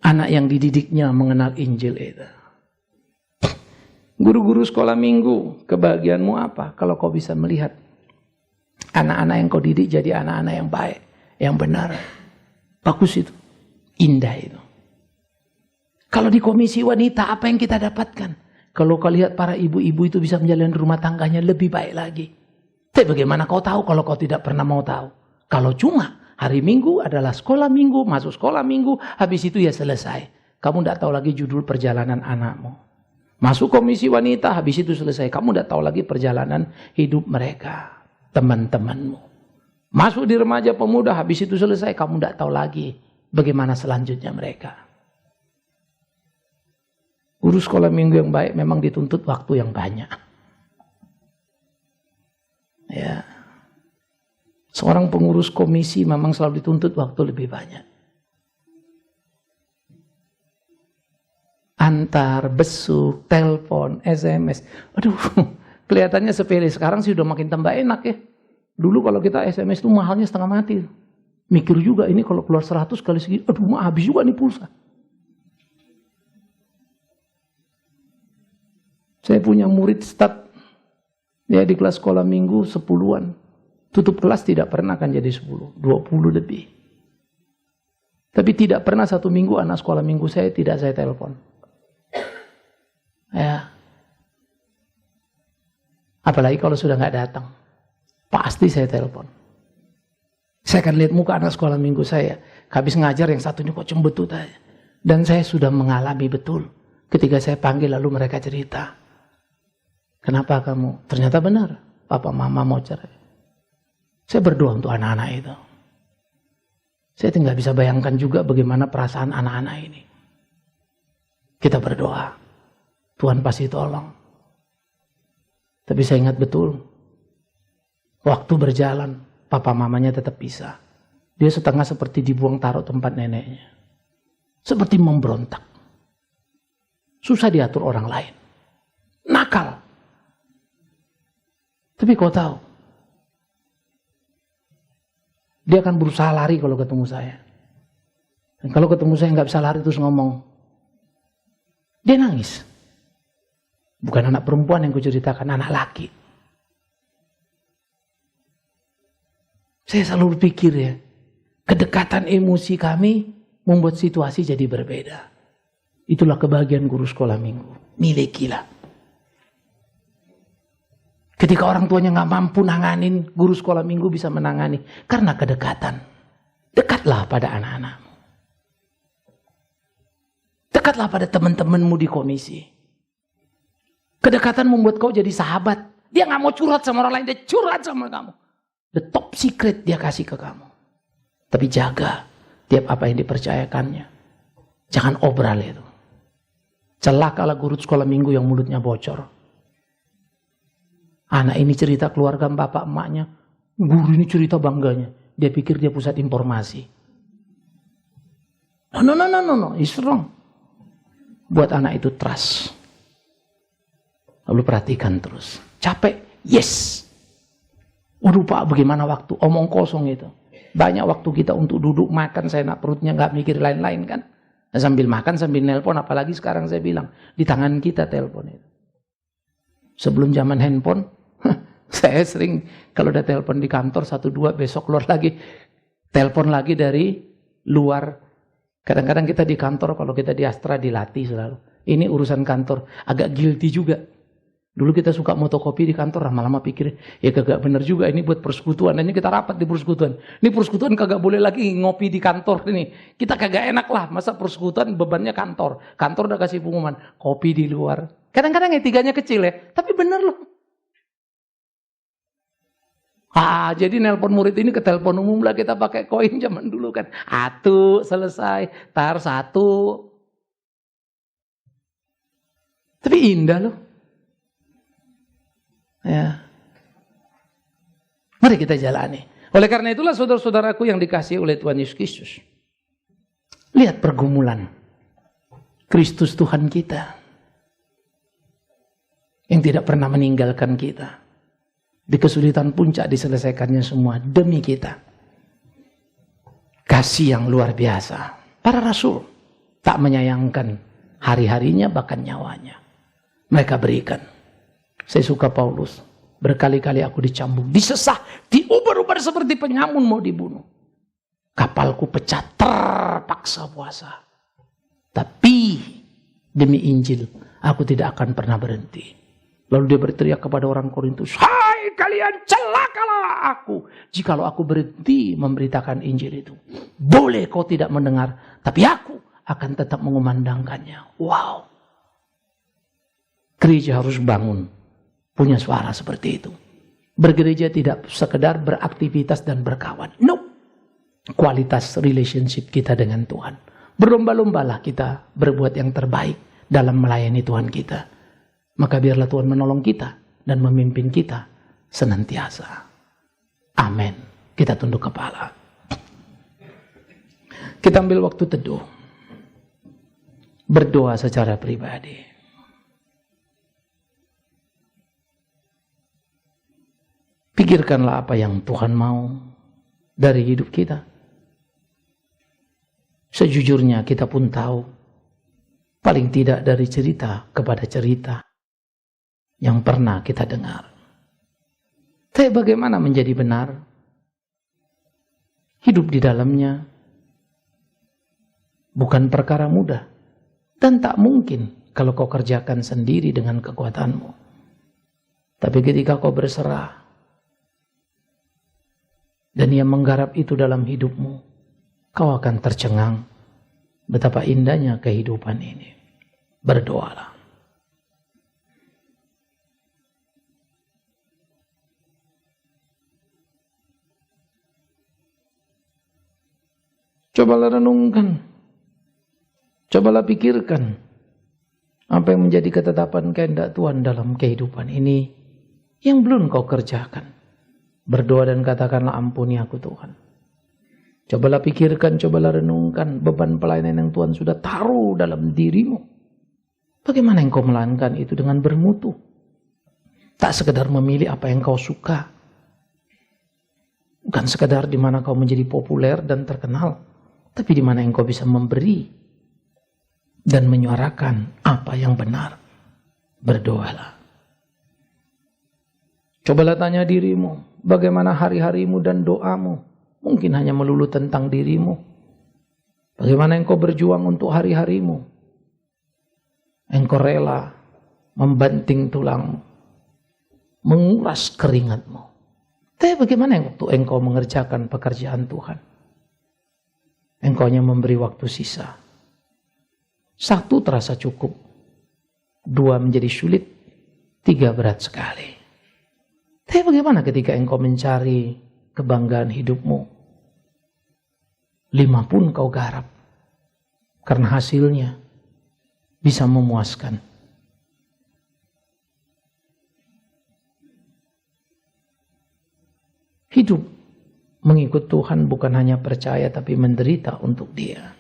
Anak yang dididiknya mengenal Injil itu. Guru-guru sekolah minggu, kebahagiaanmu apa? Kalau kau bisa melihat anak-anak yang kau didik jadi anak-anak yang baik, yang benar. Bagus itu, indah itu. Kalau di komisi wanita, apa yang kita dapatkan? Kalau kau lihat para ibu-ibu itu bisa menjalani rumah tangganya lebih baik lagi. Tapi bagaimana kau tahu kalau kau tidak pernah mau tahu? Kalau cuma hari Minggu adalah sekolah Minggu, masuk sekolah Minggu, habis itu ya selesai. Kamu tidak tahu lagi judul perjalanan anakmu. Masuk komisi wanita, habis itu selesai. Kamu tidak tahu lagi perjalanan hidup mereka, teman-temanmu. Masuk di remaja pemuda, habis itu selesai. Kamu tidak tahu lagi bagaimana selanjutnya mereka. Guru sekolah minggu yang baik memang dituntut waktu yang banyak. Ya. Seorang pengurus komisi memang selalu dituntut waktu lebih banyak. Antar, besuk, telepon, SMS. Aduh, kelihatannya sepele. Sekarang sih udah makin tambah enak ya. Dulu kalau kita SMS itu mahalnya setengah mati. Mikir juga ini kalau keluar 100 kali segini, aduh habis juga nih pulsa. Saya punya murid stat ya di kelas sekolah minggu 10-an. Tutup kelas tidak pernah akan jadi 10, 20 lebih. Tapi tidak pernah satu minggu anak sekolah minggu saya tidak saya telepon. Ya. Apalagi kalau sudah nggak datang. Pasti saya telepon. Saya akan lihat muka anak sekolah minggu saya. Habis ngajar yang satunya kok cembetut aja. Dan saya sudah mengalami betul. Ketika saya panggil lalu mereka cerita. Kenapa kamu? Ternyata benar. Papa mama mau cerai. Saya berdoa untuk anak-anak itu. Saya tidak bisa bayangkan juga bagaimana perasaan anak-anak ini. Kita berdoa. Tuhan pasti tolong. Tapi saya ingat betul. Waktu berjalan. Papa mamanya tetap pisah. Dia setengah seperti dibuang taruh tempat neneknya. Seperti memberontak. Susah diatur orang lain. Nakal. Tapi kau tahu, dia akan berusaha lari kalau ketemu saya. Dan kalau ketemu saya nggak bisa lari terus ngomong, dia nangis. Bukan anak perempuan yang kuceritakan, anak laki. Saya selalu berpikir ya, kedekatan emosi kami membuat situasi jadi berbeda. Itulah kebahagiaan guru sekolah minggu. Milikilah. Ketika orang tuanya nggak mampu nanganin, guru sekolah minggu bisa menangani. Karena kedekatan. Dekatlah pada anak-anakmu. Dekatlah pada teman-temanmu di komisi. Kedekatan membuat kau jadi sahabat. Dia nggak mau curhat sama orang lain, dia curhat sama kamu. The top secret dia kasih ke kamu. Tapi jaga tiap apa yang dipercayakannya. Jangan obral itu. Celakalah guru sekolah minggu yang mulutnya bocor. Anak ini cerita keluarga bapak emaknya. Guru ini cerita bangganya. Dia pikir dia pusat informasi. No. It's wrong. Buat anak itu trust. Lalu perhatikan terus. Capek? Yes. Waduh Pak, bagaimana waktu? Omong kosong itu. Banyak waktu kita untuk duduk makan. Saya nak perutnya gak mikir lain-lain kan. Sambil makan, sambil nelpon. Apalagi sekarang saya bilang. Di tangan kita telepon itu. Sebelum zaman handphone. Saya sering kalau udah telepon di kantor 1-2 besok keluar lagi telepon lagi dari luar. Kadang-kadang kita di kantor kalau kita di Astra dilatih selalu. Ini urusan kantor agak guilty juga. Dulu kita suka motokopi di kantor lama-lama pikir ya kagak bener juga ini buat persekutuan. Ini kita rapat di persekutuan. Ini persekutuan kagak boleh lagi ngopi di kantor ini. Kita kagak enak lah masa persekutuan bebannya kantor. Kantor udah kasih pengumuman kopi di luar. Kadang-kadang yang tiganya kecil ya, tapi bener loh. Jadi nelpon murid ini ke telepon umum lah, kita pakai koin zaman dulu kan. Atu, selesai, tar satu. Tapi indah loh. Ya. Mari kita jalani. Oleh karena itulah saudara-saudaraku yang dikasihi oleh Tuhan Yesus Kristus. Lihat pergumulan Kristus Tuhan kita. Yang tidak pernah meninggalkan kita. Di kesulitan puncak diselesaikannya semua demi kita. Kasih yang luar biasa. Para rasul tak menyayangkan hari-harinya bahkan nyawanya. Mereka berikan. Saya suka Paulus. Berkali-kali aku dicambuk, disesah, diubar-ubar seperti penyamun mau dibunuh. Kapalku pecah, terpaksa puasa. Tapi demi Injil aku tidak akan pernah berhenti. Lalu dia berteriak kepada orang Korintus, hai kalian, celakalah aku jikalau aku berhenti memberitakan Injil itu. Boleh kau tidak mendengar, tapi aku akan tetap mengumandangkannya. Wow. Gereja harus bangun, punya suara seperti itu. Bergereja tidak sekedar beraktivitas dan berkawan. No. Kualitas relationship kita dengan Tuhan. Berlomba-lombalah kita berbuat yang terbaik dalam melayani Tuhan kita. Maka biarlah Tuhan menolong kita dan memimpin kita senantiasa. Amin. Kita tunduk kepala. Kita ambil waktu teduh. Berdoa secara pribadi. Pikirkanlah apa yang Tuhan mau dari hidup kita. Sejujurnya kita pun tahu, paling tidak dari cerita kepada cerita yang pernah kita dengar. Tapi bagaimana menjadi benar? Hidup di dalamnya bukan perkara mudah. Dan tak mungkin kalau kau kerjakan sendiri dengan kekuatanmu. Tapi ketika kau berserah, dan Ia menggarap itu dalam hidupmu, kau akan tercengang betapa indahnya kehidupan ini. Berdoalah. Cobalah renungkan. Cobalah pikirkan apa yang menjadi ketetapan kehendak Tuhan dalam kehidupan ini yang belum kau kerjakan. Berdoa dan katakanlah, ampuni aku Tuhan. Cobalah pikirkan, cobalah renungkan beban pelayanan yang Tuhan sudah taruh dalam dirimu. Bagaimana engkau melankan itu dengan bermutu? Tak sekedar memilih apa yang kau suka. Bukan sekedar di mana kau menjadi populer dan terkenal. Tapi di mana engkau bisa memberi dan menyuarakan apa yang benar. Berdoalah. Cobalah tanya dirimu, bagaimana hari-harimu dan doamu? Mungkin hanya melulu tentang dirimu. Bagaimana engkau berjuang untuk hari-harimu? Engkau rela membanting tulang, menguras keringatmu. Tapi bagaimana waktu engkau mengerjakan pekerjaan Tuhan? Engkau hanya memberi waktu sisa. 1 terasa cukup, 2 menjadi sulit, 3 berat sekali. Tapi bagaimana ketika engkau mencari kebanggaan hidupmu? 5 pun kau garap. Karena hasilnya bisa memuaskan. Hidup mengikut Tuhan bukan hanya percaya tapi menderita untuk Dia.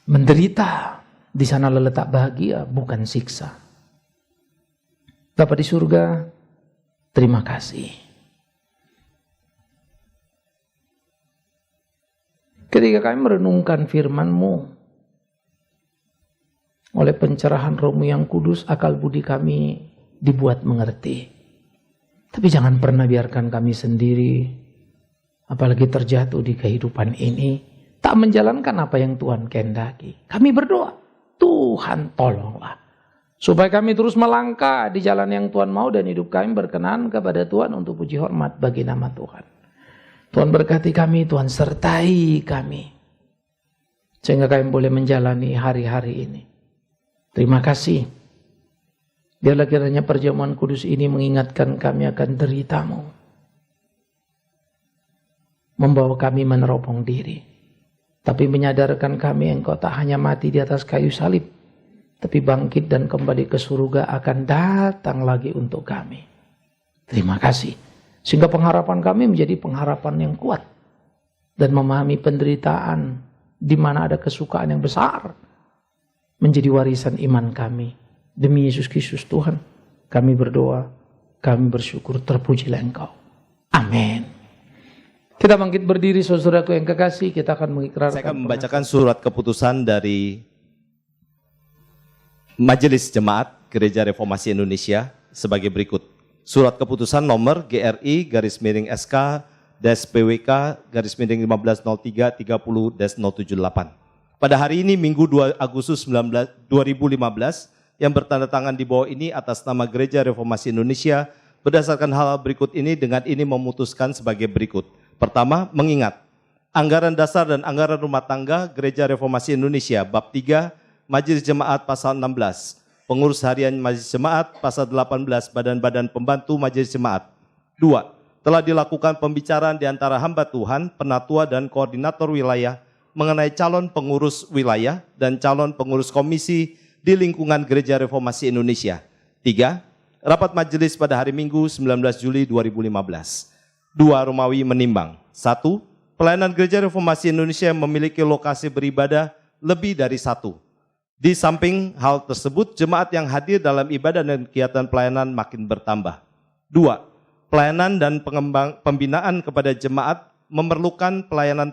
Menderita, di sana letak bahagia, bukan siksa. Bapa di surga, terima kasih. Ketika kami merenungkan firman-Mu, oleh pencerahan Roh-Mu yang kudus, akal budi kami dibuat mengerti. Tapi jangan pernah biarkan kami sendiri, apalagi terjatuh di kehidupan ini, tak menjalankan apa yang Tuhan kehendaki. Kami berdoa, Tuhan tolonglah. Supaya kami terus melangkah di jalan yang Tuhan mau dan hidup kami berkenan kepada Tuhan untuk puji hormat bagi nama Tuhan. Tuhan berkati kami, Tuhan sertai kami. Sehingga kami boleh menjalani hari-hari ini. Terima kasih. Biarlah kiranya perjamuan kudus ini mengingatkan kami akan derita-Mu. membawa kami meneropong diri. Tapi menyadarkan kami Engkau tak hanya mati di atas kayu salib, tapi bangkit dan kembali ke surga akan datang lagi untuk kami. Terima kasih. Sehingga pengharapan kami menjadi pengharapan yang kuat. Dan memahami penderitaan di mana ada kesukaan yang besar menjadi warisan iman kami. Demi Yesus Kristus Tuhan, kami berdoa, kami bersyukur, terpujilah Engkau. Amin. Kita bangkit berdiri, saudaraku yang kekasih, kita akan mengikrarkan. Saya akan membacakan surat keputusan dari Majelis Jemaat Gereja Reformasi Indonesia sebagai berikut. Surat keputusan nomor GRI-SPWK-PWK-1503-30-078. Pada hari ini Minggu 2 Agustus 2015 yang bertanda tangan di bawah ini atas nama Gereja Reformasi Indonesia berdasarkan hal berikut ini dengan ini memutuskan sebagai berikut. Pertama, mengingat anggaran dasar dan anggaran rumah tangga Gereja Reformasi Indonesia bab 3 Majelis Jemaat pasal 16, pengurus harian Majelis Jemaat pasal 18, badan-badan pembantu Majelis Jemaat. 2. Telah dilakukan pembicaraan di antara hamba Tuhan, penatua dan koordinator wilayah mengenai calon pengurus wilayah dan calon pengurus komisi di lingkungan Gereja Reformasi Indonesia. 3. Rapat majelis pada hari Minggu 19 Juli 2015. 2. Romawi menimbang. 1. Pelayanan Gereja Reformasi Indonesia memiliki lokasi beribadah lebih dari 1. Di samping hal tersebut, jemaat yang hadir dalam ibadah dan kegiatan pelayanan makin bertambah. 2. Pelayanan dan pembinaan kepada jemaat memerlukan pelayan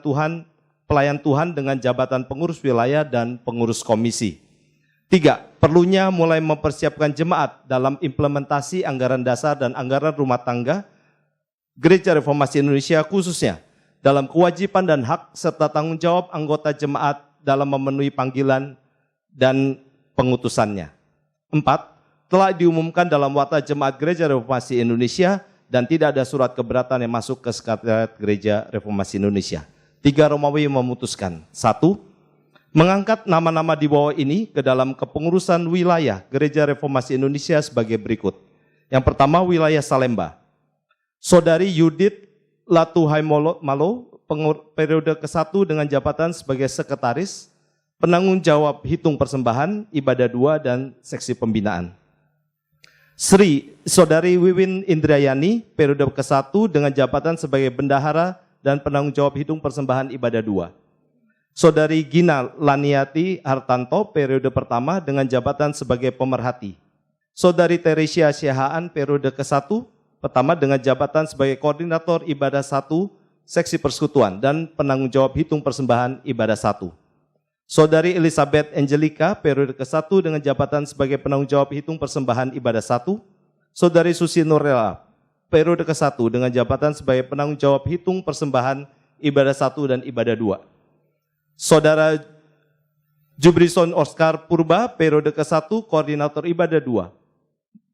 Tuhan dengan jabatan pengurus wilayah dan pengurus komisi. 3. Perlunya mulai mempersiapkan jemaat dalam implementasi anggaran dasar dan anggaran rumah tangga Gereja Reformasi Indonesia, khususnya dalam kewajiban dan hak serta tanggung jawab anggota jemaat dalam memenuhi panggilan dan pengutusannya. 4. Telah diumumkan dalam Warta Jemaat Gereja Reformasi Indonesia dan tidak ada surat keberatan yang masuk ke Sekretariat Gereja Reformasi Indonesia. 3. Romawi memutuskan. 1. Mengangkat nama-nama di bawah ini ke dalam kepengurusan wilayah Gereja Reformasi Indonesia sebagai berikut. Yang pertama, wilayah Salemba. Saudari Yudit Latuhai Malo, periode ke-1 dengan jabatan sebagai sekretaris, penanggung jawab hitung persembahan, ibadah 2, dan seksi pembinaan. Saudari Wiwin Indrayani, periode ke-1 dengan jabatan sebagai bendahara dan penanggung jawab hitung persembahan, ibadah 2. Saudari Gina Laniati Hartanto, periode pertama dengan jabatan sebagai pemerhati. Saudari Teresia Syahaan, periode ke-1, pertama dengan jabatan sebagai koordinator ibadah 1, seksi persekutuan, dan penanggung jawab hitung persembahan, ibadah 1. Saudari Elizabeth Angelica, periode ke-1 dengan jabatan sebagai penanggung jawab hitung persembahan, ibadah 1. Saudari Susi Nurela, periode ke-1 dengan jabatan sebagai penanggung jawab hitung persembahan, ibadah 1 dan ibadah 2. Saudara Jubrison Oscar Purba, periode ke-1, koordinator ibadah 2.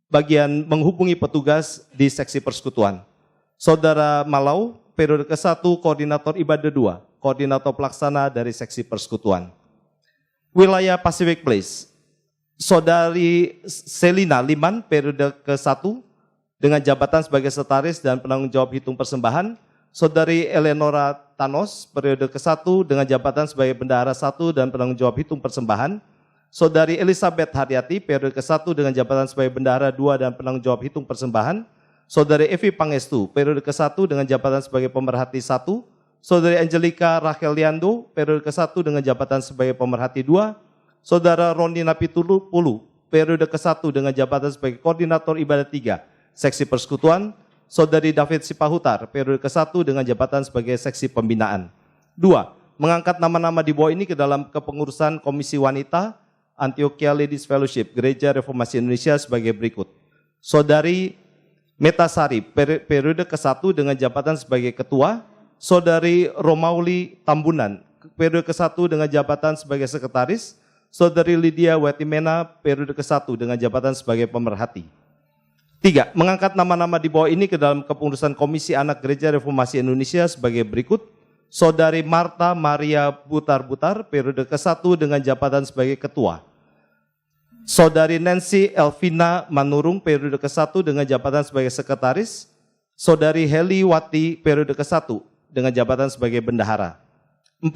Bagian menghubungi petugas di seksi persekutuan. Saudara Malau, periode ke-1, koordinator ibadah 2, koordinator pelaksana dari seksi persekutuan. Wilayah Pacific Place. Saudari Selina Liman, periode ke-1 dengan jabatan sebagai sekretaris dan penanggung jawab hitung persembahan. Saudari Eleonora Thanos, periode ke-1 dengan jabatan sebagai bendahara 1 dan penanggung jawab hitung persembahan. Saudari Elizabeth Haryati, periode ke-1 dengan jabatan sebagai bendahara 2 dan penanggung jawab hitung persembahan. Saudari Evi Pangestu, periode ke-1 dengan jabatan sebagai pemerhati 1. Saudari Angelica Rachel Liando, periode ke-1 dengan jabatan sebagai pemerhati 2. Saudara Roni Napitulu Pulu, periode ke-1 dengan jabatan sebagai koordinator ibadah 3, seksi persekutuan. Saudari David Sipahutar, periode ke-1 dengan jabatan sebagai seksi pembinaan. 2. Mengangkat nama-nama di bawah ini ke dalam kepengurusan Komisi Wanita Antioquia Ladies Fellowship Gereja Reformasi Indonesia sebagai berikut. Saudari Metasari, periode ke-1 dengan jabatan sebagai ketua. Saudari Romauli Tambunan, periode ke-1 dengan jabatan sebagai sekretaris. Saudari Lydia Wetimena, periode ke-1 dengan jabatan sebagai pemerhati. 3. Mengangkat nama-nama di bawah ini ke dalam kepengurusan Komisi Anak Gereja Reformasi Indonesia sebagai berikut. Saudari Marta Maria Butar-Butar, periode ke-1 dengan jabatan sebagai ketua. Saudari Nancy Elvina Manurung, periode ke-1 dengan jabatan sebagai sekretaris. Saudari Heli Wati, periode ke-1 dengan jabatan sebagai bendahara. 4.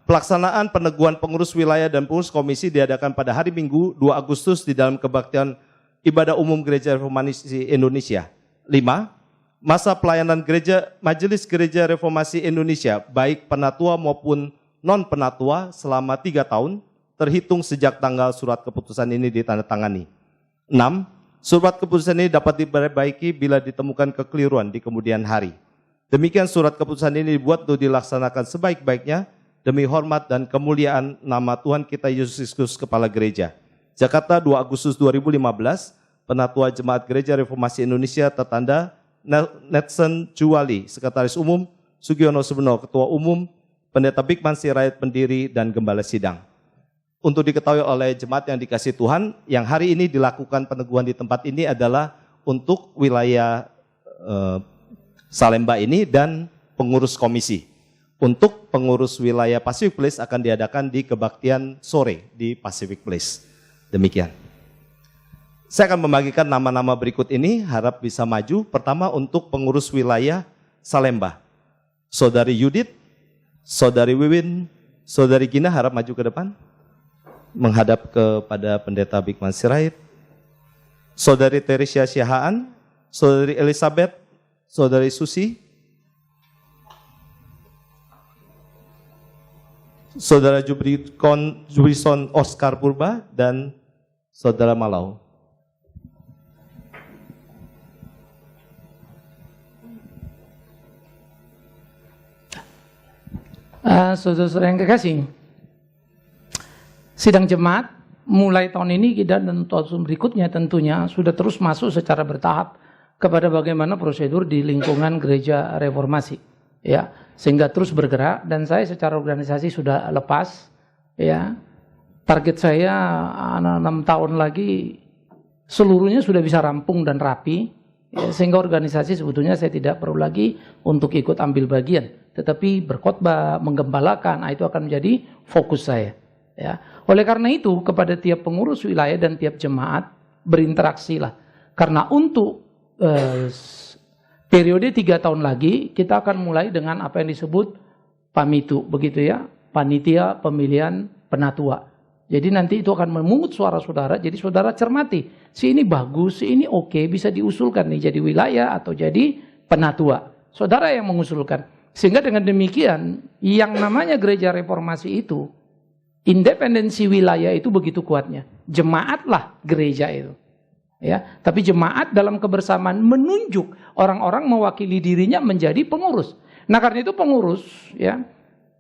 Pelaksanaan peneguhan pengurus wilayah dan pengurus komisi diadakan pada hari Minggu 2 Agustus di dalam kebaktian Ibadah Umum Gereja Reformasi Indonesia. 5. Masa pelayanan Majelis Gereja Reformasi Indonesia, baik penatua maupun non-penatua selama 3 tahun, terhitung sejak tanggal surat keputusan ini ditandatangani. 6. Surat keputusan ini dapat diperbaiki bila ditemukan kekeliruan di kemudian hari. Demikian surat keputusan ini dibuat untuk dilaksanakan sebaik-baiknya demi hormat dan kemuliaan nama Tuhan kita Yesus Kristus Kepala Gereja. Jakarta, 2 Agustus 2015, Penatua Jemaat Gereja Reformasi Indonesia tertanda Netson Juwali, Sekretaris Umum, Sugiono Subeno, Ketua Umum, Pendeta Bikman Sirait, Pendiri, dan Gembala Sidang. Untuk diketahui oleh jemaat yang dikasihi Tuhan, yang hari ini dilakukan peneguhan di tempat ini adalah untuk wilayah Salemba ini dan pengurus komisi. Untuk pengurus wilayah Pacific Place akan diadakan di kebaktian sore di Pacific Place. Demikian. Saya akan membagikan nama-nama berikut ini, harap bisa maju. Pertama untuk pengurus wilayah Salemba. Saudari Yudit, Saudari Wiwin, Saudari Gina harap maju ke depan. Menghadap kepada Pendeta Bikman Sirait. Saudari Teresia Syahaan, Saudari Elizabeth, Saudari Susi, Saudara Jubrison Oscar Purba, dan Saudara Malau. Saudara-saudara yang kekasih, sidang jemaat mulai tahun ini kita dan tahun berikutnya tentunya sudah terus masuk secara bertahap kepada bagaimana prosedur di lingkungan gereja reformasi, ya, sehingga terus bergerak. Dan saya secara organisasi sudah lepas, ya, target saya 6 tahun lagi seluruhnya sudah bisa rampung dan rapi, ya, sehingga organisasi sebetulnya saya tidak perlu lagi untuk ikut ambil bagian, tetapi berkhotbah, menggembalakan, itu akan menjadi fokus saya, ya. Oleh karena itu kepada tiap pengurus wilayah dan tiap jemaat berinteraksilah, karena untuk periode 3 tahun lagi kita akan mulai dengan apa yang disebut pamitu, begitu ya, panitia pemilihan penatua. Jadi nanti itu akan memungut suara saudara, jadi saudara cermati, si ini bagus, si ini oke, bisa diusulkan nih jadi wilayah atau jadi penatua. Saudara yang mengusulkan. Sehingga dengan demikian yang namanya gereja reformasi itu, independensi wilayah itu begitu kuatnya. Jemaatlah gereja itu. Ya, tapi jemaat dalam kebersamaan menunjuk orang-orang mewakili dirinya menjadi pengurus. Nah, karena itu pengurus, ya,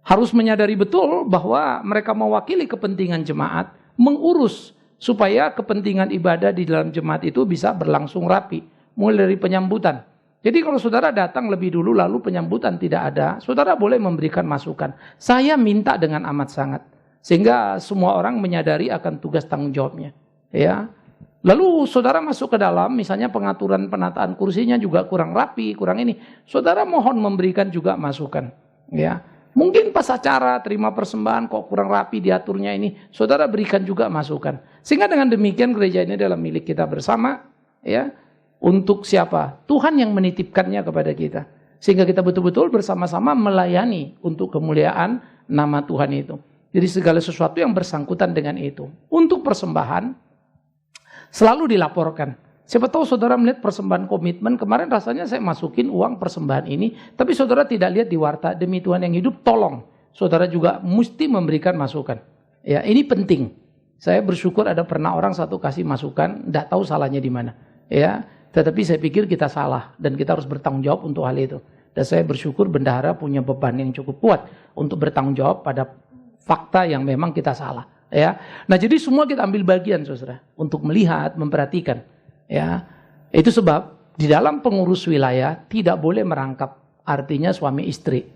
harus menyadari betul bahwa mereka mewakili kepentingan jemaat, mengurus supaya kepentingan ibadah di dalam jemaat itu bisa berlangsung rapi, mulai dari penyambutan. Jadi kalau saudara datang lebih dulu lalu penyambutan tidak ada, saudara boleh memberikan masukan. Saya minta dengan amat sangat, sehingga semua orang menyadari akan tugas tanggung jawabnya, ya. Lalu saudara masuk ke dalam, misalnya pengaturan penataan kursinya juga kurang rapi, kurang ini. Saudara mohon memberikan juga masukan, ya. Mungkin pas acara terima persembahan kok kurang rapi diaturnya ini, saudara berikan juga masukan. Sehingga dengan demikian gereja ini adalah milik kita bersama, ya. Untuk siapa? Tuhan yang menitipkannya kepada kita. Sehingga kita betul-betul bersama-sama melayani untuk kemuliaan nama Tuhan itu. Jadi segala sesuatu yang bersangkutan dengan itu. Untuk persembahan selalu dilaporkan. Siapa tahu saudara melihat persembahan komitmen, kemarin rasanya saya masukin uang persembahan ini, tapi saudara tidak lihat di warta, demi Tuhan yang hidup, tolong. Saudara juga mesti memberikan masukan. Ya, ini penting. Saya bersyukur ada pernah orang satu kasih masukan, tidak tahu salahnya di mana. Ya, tetapi saya pikir kita salah, dan kita harus bertanggung jawab untuk hal itu. Dan saya bersyukur bendahara punya beban yang cukup kuat untuk bertanggung jawab pada fakta yang memang kita salah. Ya, nah jadi semua kita ambil bagian, saudara, untuk melihat, memperhatikan. Ya, itu sebab di dalam pengurus wilayah tidak boleh merangkap, artinya suami istri.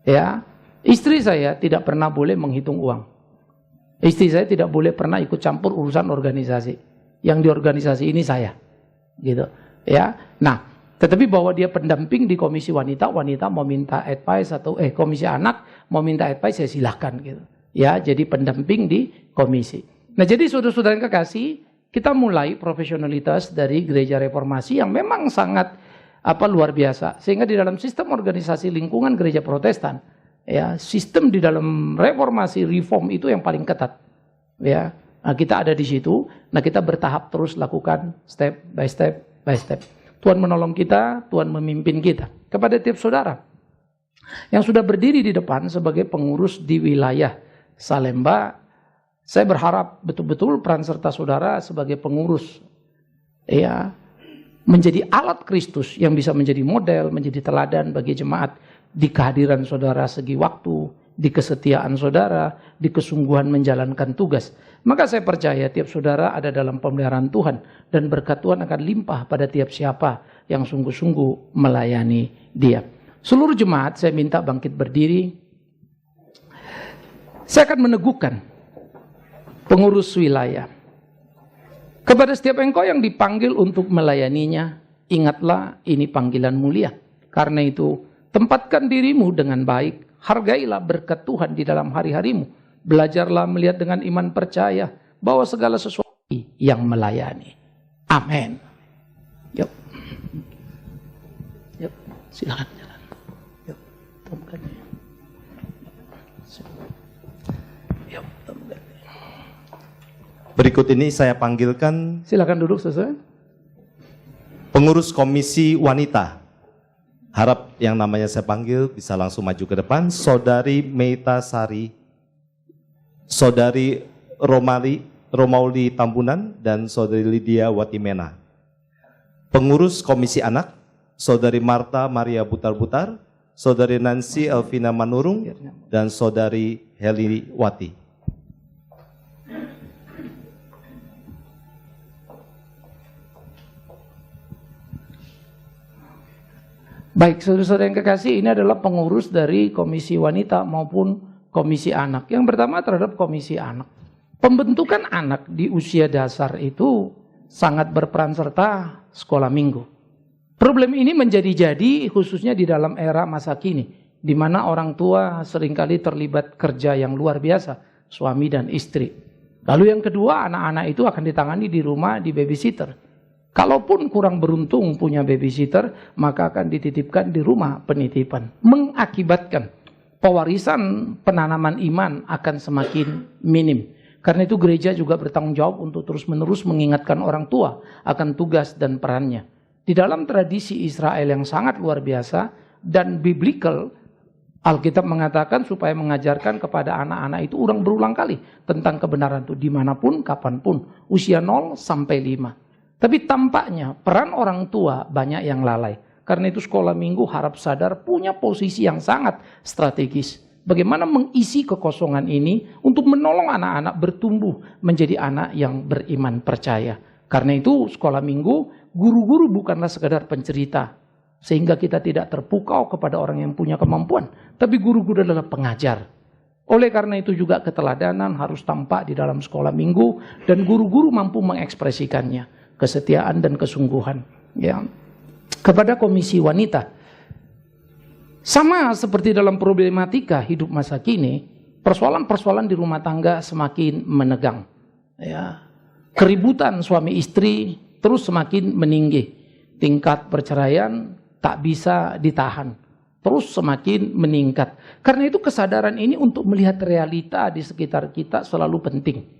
Ya, istri saya tidak pernah boleh menghitung uang. Istri saya tidak boleh pernah ikut campur urusan organisasi. Yang di organisasi ini saya, gitu. Ya, nah, tetapi bahwa dia pendamping di komisi wanita, wanita mau minta advice atau komisi anak mau minta advice, saya silahkan, gitu. Ya, jadi pendamping di komisi. Nah, jadi saudara-saudara yang kekasih, kita mulai profesionalitas dari gereja reformasi yang memang sangat luar biasa. Sehingga di dalam sistem organisasi lingkungan gereja Protestan, ya, sistem di dalam reformasi reform itu yang paling ketat. Ya, nah, kita ada di situ. Nah, kita bertahap terus lakukan step by step by step. Tuhan menolong kita, Tuhan memimpin kita. Kepada tiap saudara yang sudah berdiri di depan sebagai pengurus di wilayah Salemba, saya berharap betul-betul peran serta saudara sebagai pengurus, ya, menjadi alat Kristus yang bisa menjadi model, menjadi teladan bagi jemaat di kehadiran saudara segi waktu, di kesetiaan saudara, di kesungguhan menjalankan tugas. Maka saya percaya tiap saudara ada dalam pemeliharaan Tuhan dan berkat Tuhan akan limpah pada tiap siapa yang sungguh-sungguh melayani Dia. Seluruh jemaat saya minta bangkit berdiri. Saya akan meneguhkan pengurus wilayah. Kepada setiap engkau yang dipanggil untuk melayaninya, ingatlah ini panggilan mulia. Karena itu, tempatkan dirimu dengan baik, hargailah berkat Tuhan di dalam hari-harimu. Belajarlah melihat dengan iman percaya bahwa segala sesuatu yang melayani. Amin. Yuk. Yuk, silakan jalan. Yuk, temukan. Yuk, temukan. Berikut ini saya panggilkan, silakan duduk sesuai. Pengurus Komisi Wanita. Harap yang namanya saya panggil bisa langsung maju ke depan. Saudari Meita Sari, Saudari Romauli Tambunan, dan Saudari Lydia Watimena. Pengurus Komisi Anak, Saudari Marta Maria Butar-Butar, Saudari Nancy Elvina Manurung, dan Saudari Heli Wati. Baik, saudara-saudara yang kekasih, ini adalah pengurus dari Komisi Wanita maupun Komisi Anak. Yang pertama terhadap Komisi Anak. Pembentukan anak di usia dasar itu sangat berperan serta sekolah minggu. Problem ini menjadi-jadi khususnya di dalam era masa kini, di mana orang tua seringkali terlibat kerja yang luar biasa, suami dan istri. Lalu yang kedua, anak-anak itu akan ditangani di rumah di babysitter. Kalaupun kurang beruntung punya babysitter, maka akan dititipkan di rumah penitipan. Mengakibatkan pewarisan penanaman iman akan semakin minim. Karena itu gereja juga bertanggung jawab untuk terus-menerus mengingatkan orang tua akan tugas dan perannya. Di dalam tradisi Israel yang sangat luar biasa dan biblical, Alkitab mengatakan supaya mengajarkan kepada anak-anak itu berulang kali tentang kebenaran itu dimanapun, kapanpun, usia 0 sampai 5. Tapi tampaknya peran orang tua banyak yang lalai. Karena itu sekolah minggu harap sadar punya posisi yang sangat strategis. Bagaimana mengisi kekosongan ini untuk menolong anak-anak bertumbuh menjadi anak yang beriman percaya. Karena itu sekolah minggu, guru-guru bukanlah sekedar pencerita. Sehingga kita tidak terpukau kepada orang yang punya kemampuan. Tapi guru-guru adalah pengajar. Oleh karena itu juga keteladanan harus tampak di dalam sekolah minggu. Dan guru-guru mampu mengekspresikannya. Kesetiaan dan kesungguhan, ya. Kepada Komisi Wanita, sama seperti dalam problematika hidup masa kini, persoalan-persoalan di rumah tangga semakin menegang, ya. Keributan suami istri terus semakin meninggi, tingkat perceraian tak bisa ditahan, terus semakin meningkat. Karena itu kesadaran ini untuk melihat realita di sekitar kita selalu penting.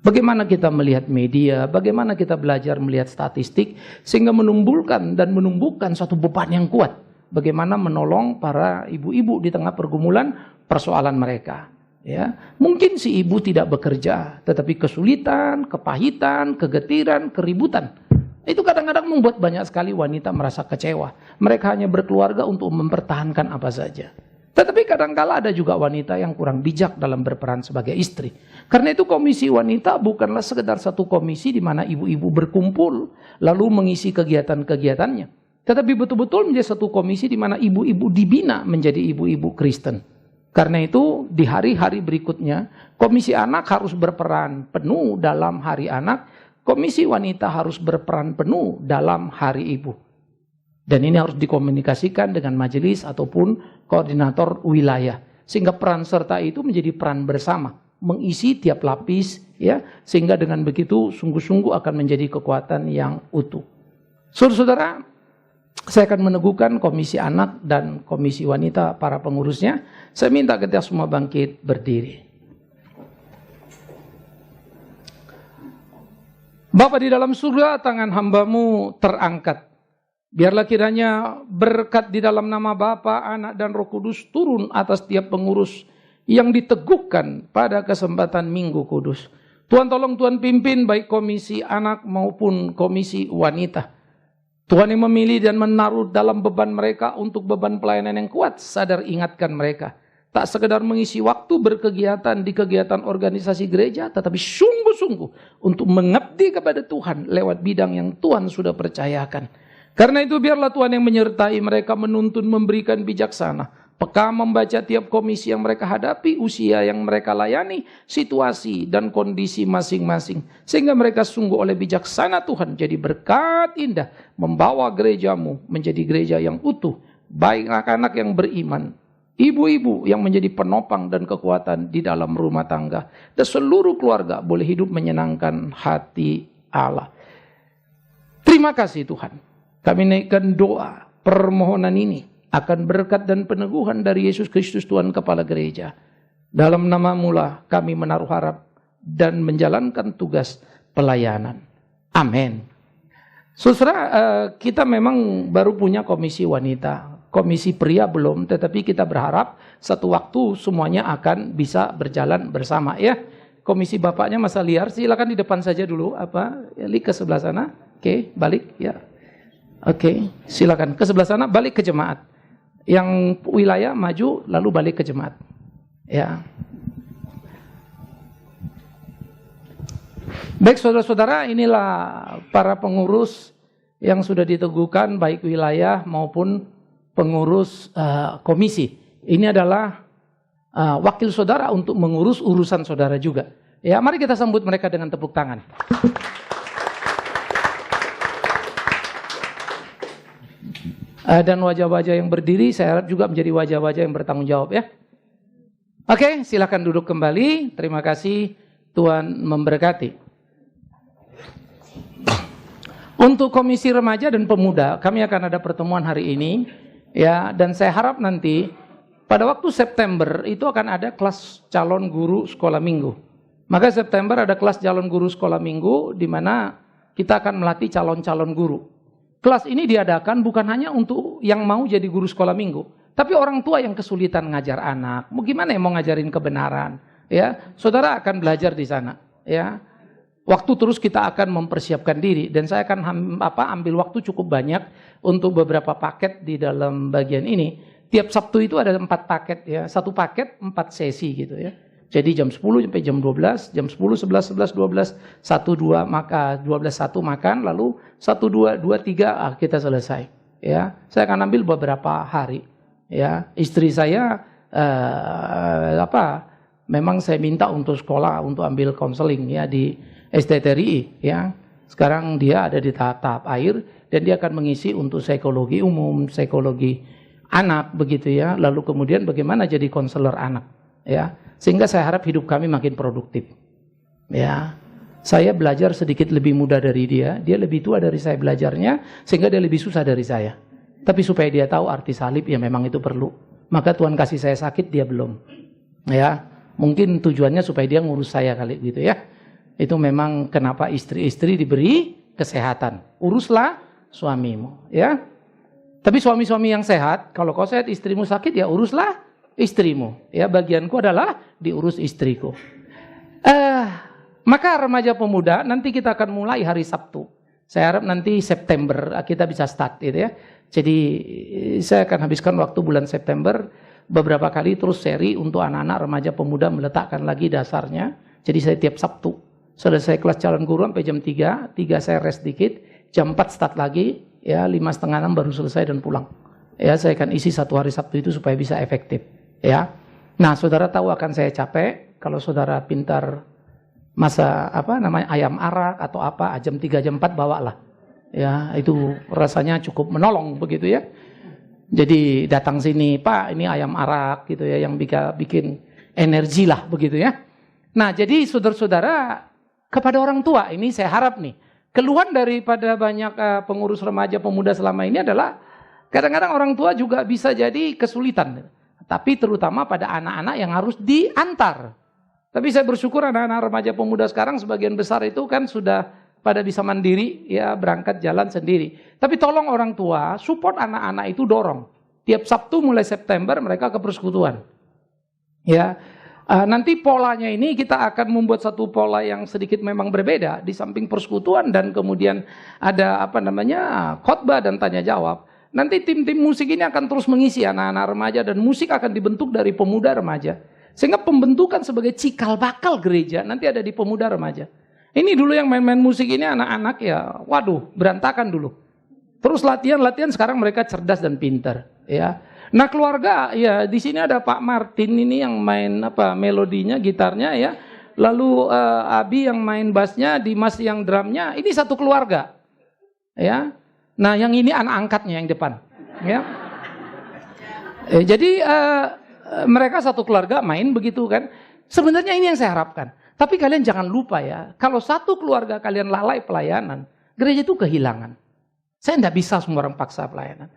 Bagaimana kita melihat media, bagaimana kita belajar melihat statistik, sehingga menumbuhkan satu beban yang kuat. Bagaimana menolong para ibu-ibu di tengah pergumulan persoalan mereka. Ya, mungkin si ibu tidak bekerja, tetapi kesulitan, kepahitan, kegetiran, keributan. Itu kadang-kadang membuat banyak sekali wanita merasa kecewa. Mereka hanya berkeluarga untuk mempertahankan apa saja. Tetapi kadang-kala ada juga wanita yang kurang bijak dalam berperan sebagai istri. Karena itu Komisi Wanita bukanlah sekedar satu komisi di mana ibu-ibu berkumpul lalu mengisi kegiatan-kegiatannya. Tetapi betul-betul menjadi satu komisi di mana ibu-ibu dibina menjadi ibu-ibu Kristen. Karena itu di hari-hari berikutnya Komisi Anak harus berperan penuh dalam hari anak. Komisi Wanita harus berperan penuh dalam hari ibu. Dan ini harus dikomunikasikan dengan majelis ataupun koordinator wilayah. Sehingga peran serta itu menjadi peran bersama. Mengisi tiap lapis, ya, sehingga dengan begitu sungguh-sungguh akan menjadi kekuatan yang utuh. Saudara-saudara, Saya akan meneguhkan komisi anak dan komisi wanita para pengurusnya. Saya minta kita semua bangkit berdiri. Bapa di dalam surga, tangan hamba-Mu terangkat. Biarlah kiranya berkat di dalam nama Bapa, Anak, dan Roh Kudus turun atas tiap pengurus yang diteguhkan pada kesempatan Minggu Kudus. Tuhan tolong Tuhan pimpin baik komisi anak maupun komisi wanita. Tuhan yang memilih dan menaruh dalam beban mereka untuk beban pelayanan yang kuat, sadar ingatkan mereka. Tak sekedar mengisi waktu berkegiatan di kegiatan organisasi gereja, tetapi sungguh-sungguh untuk mengabdi kepada Tuhan lewat bidang yang Tuhan sudah percayakan. Karena itu biarlah Tuhan yang menyertai mereka, menuntun, memberikan bijaksana. Peka membaca tiap komisi yang mereka hadapi, usia yang mereka layani, situasi dan kondisi masing-masing. Sehingga mereka sungguh oleh bijaksana Tuhan jadi berkat indah, membawa gereja-Mu menjadi gereja yang utuh. Baik anak-anak yang beriman, ibu-ibu yang menjadi penopang dan kekuatan di dalam rumah tangga. Dan seluruh keluarga boleh hidup menyenangkan hati Allah. Terima kasih Tuhan. Kami naikkan doa permohonan ini akan berkat dan peneguhan dari Yesus Kristus Tuhan Kepala Gereja. Dalam nama-Mu lah kami menaruh harap dan menjalankan tugas pelayanan. Amin. Saudara, kita memang baru punya komisi wanita. Komisi pria belum, tetapi kita berharap satu waktu semuanya akan bisa berjalan bersama ya. Komisi bapaknya masa liar, silakan di depan saja dulu. Li ke sebelah sana. Oke, balik ya. Oke, silakan ke sebelah sana, balik ke jemaat. Yang wilayah maju lalu balik ke jemaat. Ya. Baik saudara-saudara, inilah para pengurus yang sudah diteguhkan baik wilayah maupun pengurus komisi. Ini adalah wakil saudara untuk mengurus urusan saudara juga. Ya, mari kita sambut mereka dengan tepuk tangan. Dan wajah-wajah yang berdiri saya harap juga menjadi wajah-wajah yang bertanggung jawab ya. Oke, silakan duduk kembali. Terima kasih, Tuhan memberkati. Untuk Komisi Remaja dan Pemuda, kami akan ada pertemuan hari ini ya, dan saya harap nanti pada waktu September itu akan ada kelas calon guru sekolah minggu. Maka September ada kelas calon guru sekolah minggu di mana kita akan melatih calon-calon guru. Kelas ini diadakan bukan hanya untuk yang mau jadi guru sekolah minggu, tapi orang tua yang kesulitan ngajar anak. Gimana yang mau ngajarin kebenaran? Ya, saudara akan belajar di sana. Ya, waktu terus kita akan mempersiapkan diri dan saya akan ambil waktu cukup banyak untuk beberapa paket di dalam bagian ini. Tiap Sabtu itu ada 4 paket ya, 1 paket 4 sesi gitu ya. Jadi jam 10 sampai jam 12, jam 10, 11, 11, 12, 1, 2, maka 12, 1 makan, lalu 1, 2, 2, 3 kita selesai. Ya, saya akan ambil beberapa hari. Ya, istri saya memang saya minta untuk sekolah untuk ambil konseling ya di STTRI ya. Sekarang dia ada di tahap akhir dan dia akan mengisi untuk psikologi umum, psikologi anak begitu ya. Lalu kemudian bagaimana jadi konselor anak ya. Sehingga saya harap hidup kami makin produktif. Ya, saya belajar sedikit lebih muda dari dia lebih tua dari saya belajarnya, sehingga dia lebih susah dari saya. Tapi supaya dia tahu arti salib, ya memang itu perlu. Maka Tuhan kasih saya sakit, dia belum. Ya, mungkin tujuannya supaya dia ngurus saya kali gitu ya. Itu memang kenapa istri-istri diberi kesehatan. Uruslah suamimu, ya. Tapi suami-suami yang sehat, kalau kau sehat istrimu sakit, ya uruslah istrimu. Ya, bagianku adalah diurus istriku. Maka remaja pemuda nanti kita akan mulai hari Sabtu. Saya harap nanti September kita bisa start gitu ya. Jadi saya akan habiskan waktu bulan September beberapa kali terus seri untuk anak-anak remaja pemuda meletakkan lagi dasarnya. Jadi saya tiap Sabtu selesai kelas calon guru sampai jam 3 saya rest dikit, jam 4 start lagi, ya 5:30 baru selesai dan pulang. Ya, saya akan isi 1 hari Sabtu itu supaya bisa efektif. Ya, nah saudara tahu akan saya capek kalau saudara pintar masa ayam arak atau apa jam 3 jam 4 bawalah. Ya, itu rasanya cukup menolong begitu ya. Jadi datang sini, Pak, ini ayam arak gitu ya yang bikin energi lah begitu ya. Nah, jadi saudara-saudara kepada orang tua ini saya harap nih keluhan daripada banyak pengurus remaja pemuda selama ini adalah kadang-kadang orang tua juga bisa jadi kesulitan. Tapi terutama pada anak-anak yang harus diantar. Tapi saya bersyukur anak-anak remaja pemuda sekarang sebagian besar itu kan sudah pada bisa mandiri, ya berangkat jalan sendiri. Tapi tolong orang tua support anak-anak itu, dorong. Tiap Sabtu mulai September mereka ke persekutuan. Ya, nanti polanya ini kita akan membuat satu pola yang sedikit memang berbeda. Di samping persekutuan dan kemudian ada khotbah dan tanya jawab. Nanti tim-tim musik ini akan terus mengisi anak-anak remaja dan musik akan dibentuk dari pemuda remaja. Sehingga pembentukan sebagai cikal bakal gereja nanti ada di pemuda remaja. Ini dulu yang main-main musik ini anak-anak ya, waduh, berantakan dulu. Terus latihan sekarang mereka cerdas dan pintar, ya. Nah, keluarga ya di sini ada Pak Martin ini yang main melodinya, gitarnya ya. Lalu Abi yang main bassnya, Dimas yang drumnya. Ini satu keluarga. Ya. Nah, yang ini anak angkatnya yang depan, ya. Jadi mereka satu keluarga main begitu kan. Sebenarnya ini yang saya harapkan. Tapi kalian jangan lupa ya, kalau satu keluarga kalian lalai pelayanan, gereja itu kehilangan. Saya tidak bisa semua orang paksa pelayanan.